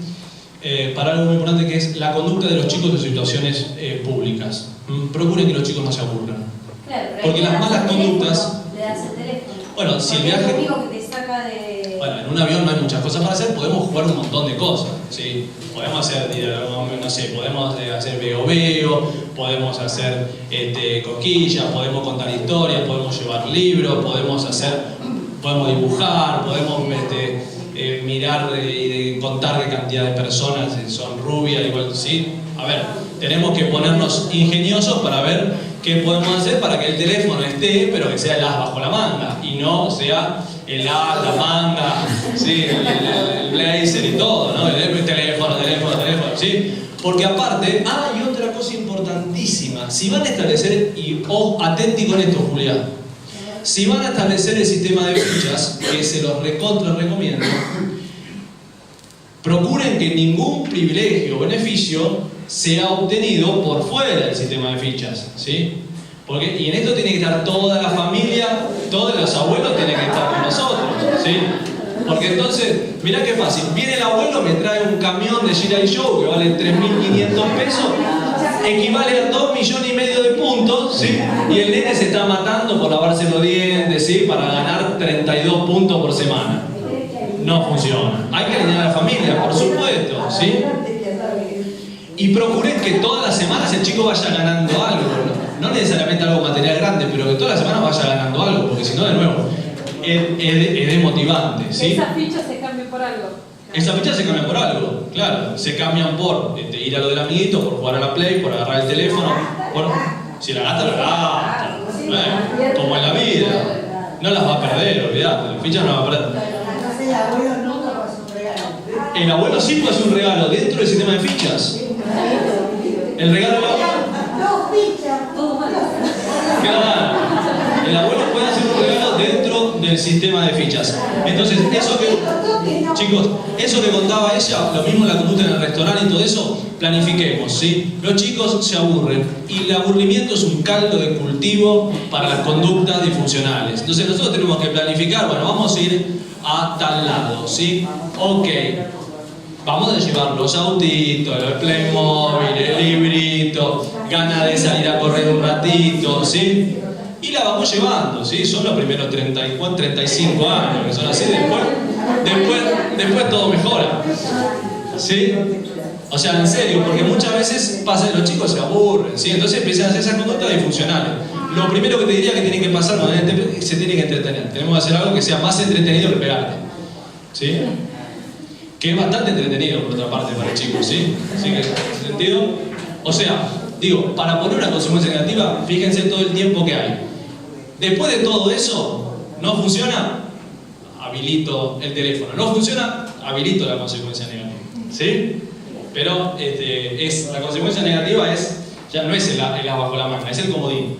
Para algo muy importante, que es la conducta de los chicos en situaciones públicas. Procuren que los chicos no se aburran. Claro, porque las malas conductas... Le das el teléfono. Bueno, si el viaje... Es lo único que te saca de... Bueno, en un avión no hay muchas cosas para hacer, podemos jugar un montón de cosas, ¿sí? Podemos hacer, no sé, podemos hacer veo, podemos hacer cosquillas, podemos contar historias, podemos llevar libros, podemos dibujar, podemos mirar y contar qué cantidad de personas son rubias, igual, ¿sí? A ver, tenemos que ponernos ingeniosos para ver qué podemos hacer para que el teléfono esté, pero que sea el as bajo la manga, y no sea el as, la manga, ¿sí? el blazer y todo, ¿no? El teléfono, ¿sí? Porque aparte, hay otra cosa importantísima. Si van a establecer, y atenti con esto, Julián, si van a establecer el sistema de fichas, que se los recontra recomiendo, procuren que ningún privilegio o beneficio sea obtenido por fuera del sistema de fichas, ¿sí? Y en esto tiene que estar toda la familia, todos los abuelos tienen que estar con nosotros, ¿sí? Porque entonces, mirá qué fácil, viene el abuelo, me trae un camión de G.I. Joe que vale 3.500 pesos, equivale a 2,5 millones de puntos, ¿sí? Y el nene se está matando por lavarse los dientes, ¿sí? Para ganar 32 puntos por semana. No funciona. Hay que alinear a la familia, por supuesto, ¿sí? Y procuren que todas las semanas el chico vaya ganando algo, no necesariamente algo material grande, pero que todas las semanas vaya ganando algo, porque si no, de nuevo, es desmotivante, ¿sí? Esas fichas se cambian por algo. Esas fichas se cambian por algo, claro. Se cambian por ir a lo del amiguito, por jugar a la Play, por agarrar el teléfono, si la gasta, la gasta. Como en la vida. No las va a perder, olvidate, las fichas no las va a perder. El abuelo nunca puede hacer un regalo. El abuelo sí puede hacer un regalo dentro del sistema de fichas. El regalo del abuelo. Dos fichas. Claro. El abuelo puede hacer un regalo dentro del sistema de fichas. Entonces, chicos, eso que contaba ella, lo mismo en la conducta en el restaurante y todo eso, planifiquemos, ¿sí? Los chicos se aburren y el aburrimiento es un caldo de cultivo para las conductas disfuncionales. Entonces nosotros tenemos que planificar, bueno, vamos a ir a tal lado, ¿sí? Ok, vamos a llevar los autitos, el Playmobil, el librito, ganas de salir a correr un ratito, ¿sí? Y la vamos llevando, ¿sí? Son los primeros 34, 35 años, que son así, después todo mejora, ¿sí? O sea, en serio, porque muchas veces los chicos se aburren, ¿sí? Entonces empiezan a hacer esas conductas disfuncionales. Lo primero que te diría que tiene que pasar cuando se tiene que entretener. Tenemos que hacer algo que sea más entretenido que pegarle, ¿sí? Que es bastante entretenido, por otra parte, para el chico, ¿sí? ¿Sí? ¿En ese sentido? O sea, digo, para poner una consecuencia negativa, fíjense todo el tiempo que hay. Después de todo eso, ¿no funciona? Habilito el teléfono. ¿No funciona? Habilito la consecuencia negativa, ¿sí? Pero la consecuencia negativa ya no es el as bajo la manga, es el comodín.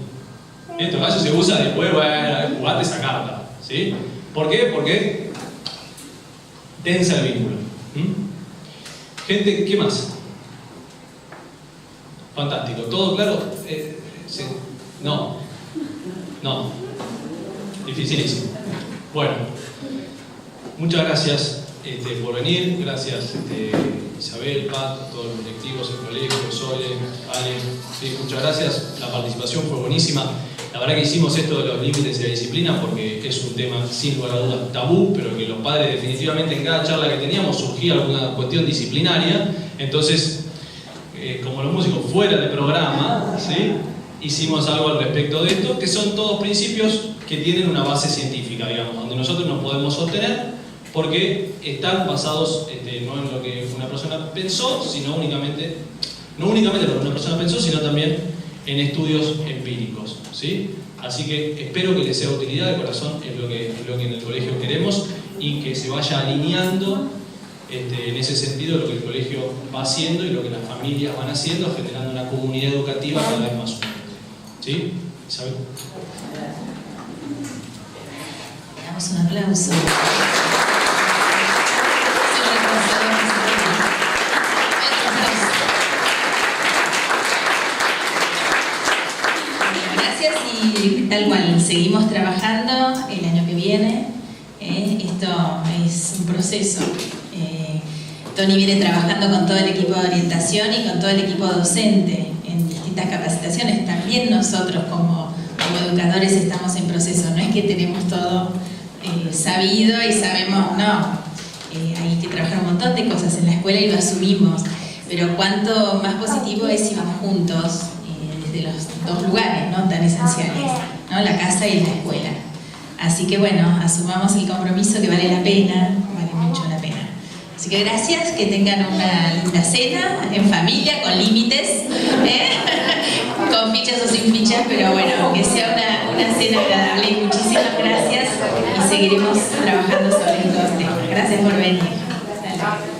En estos casos se usa después, bueno, jugate esa carta, ¿sí? ¿Por qué? Porque tensa el vínculo. Gente, ¿qué más? Fantástico, ¿todo claro? Sí. No, dificilísimo. Bueno, muchas gracias por venir, gracias Isabel, Pat, todos los directivos, el colegio, Sole, Ale, sí, muchas gracias, la participación fue buenísima. La verdad que hicimos esto de los límites de la disciplina porque es un tema sin lugar a dudas tabú, pero que los padres definitivamente en cada charla que teníamos surgía alguna cuestión disciplinaria. Entonces, como los músicos fuera de programa, ¿sí? Hicimos algo al respecto de esto, que son todos principios que tienen una base científica, digamos, donde nosotros nos podemos sostener porque están basados no en lo que una persona pensó, sino no únicamente lo que una persona pensó, sino también en estudios empíricos, ¿sí? Así que espero que les sea de utilidad, de corazón, es lo que en el colegio queremos y que se vaya alineando en ese sentido lo que el colegio va haciendo y lo que las familias van haciendo, generando una comunidad educativa cada vez más unida, ¿sí? ¿Isabel? Le damos un aplauso. Gracias y tal cual, seguimos trabajando el año que viene. Esto es un proceso. Tony viene trabajando con todo el equipo de orientación y con todo el equipo docente en distintas capacitaciones. También nosotros como educadores estamos en proceso. No es que tenemos todo sabido y sabemos, no. Hay que trabajar un montón de cosas en la escuela y lo asumimos. Pero cuánto más positivo es si vamos juntos desde los dos lugares, ¿no? Tan esenciales, ¿no? La casa y la escuela. Así que bueno, asumamos el compromiso que vale la pena, vale mucho la pena. Así que gracias, que tengan una linda cena, en familia, con límites, con fichas o sin fichas, pero bueno, que sea una cena agradable. Muchísimas gracias y seguiremos trabajando sobre estos temas. Gracias por venir. Hasta luego.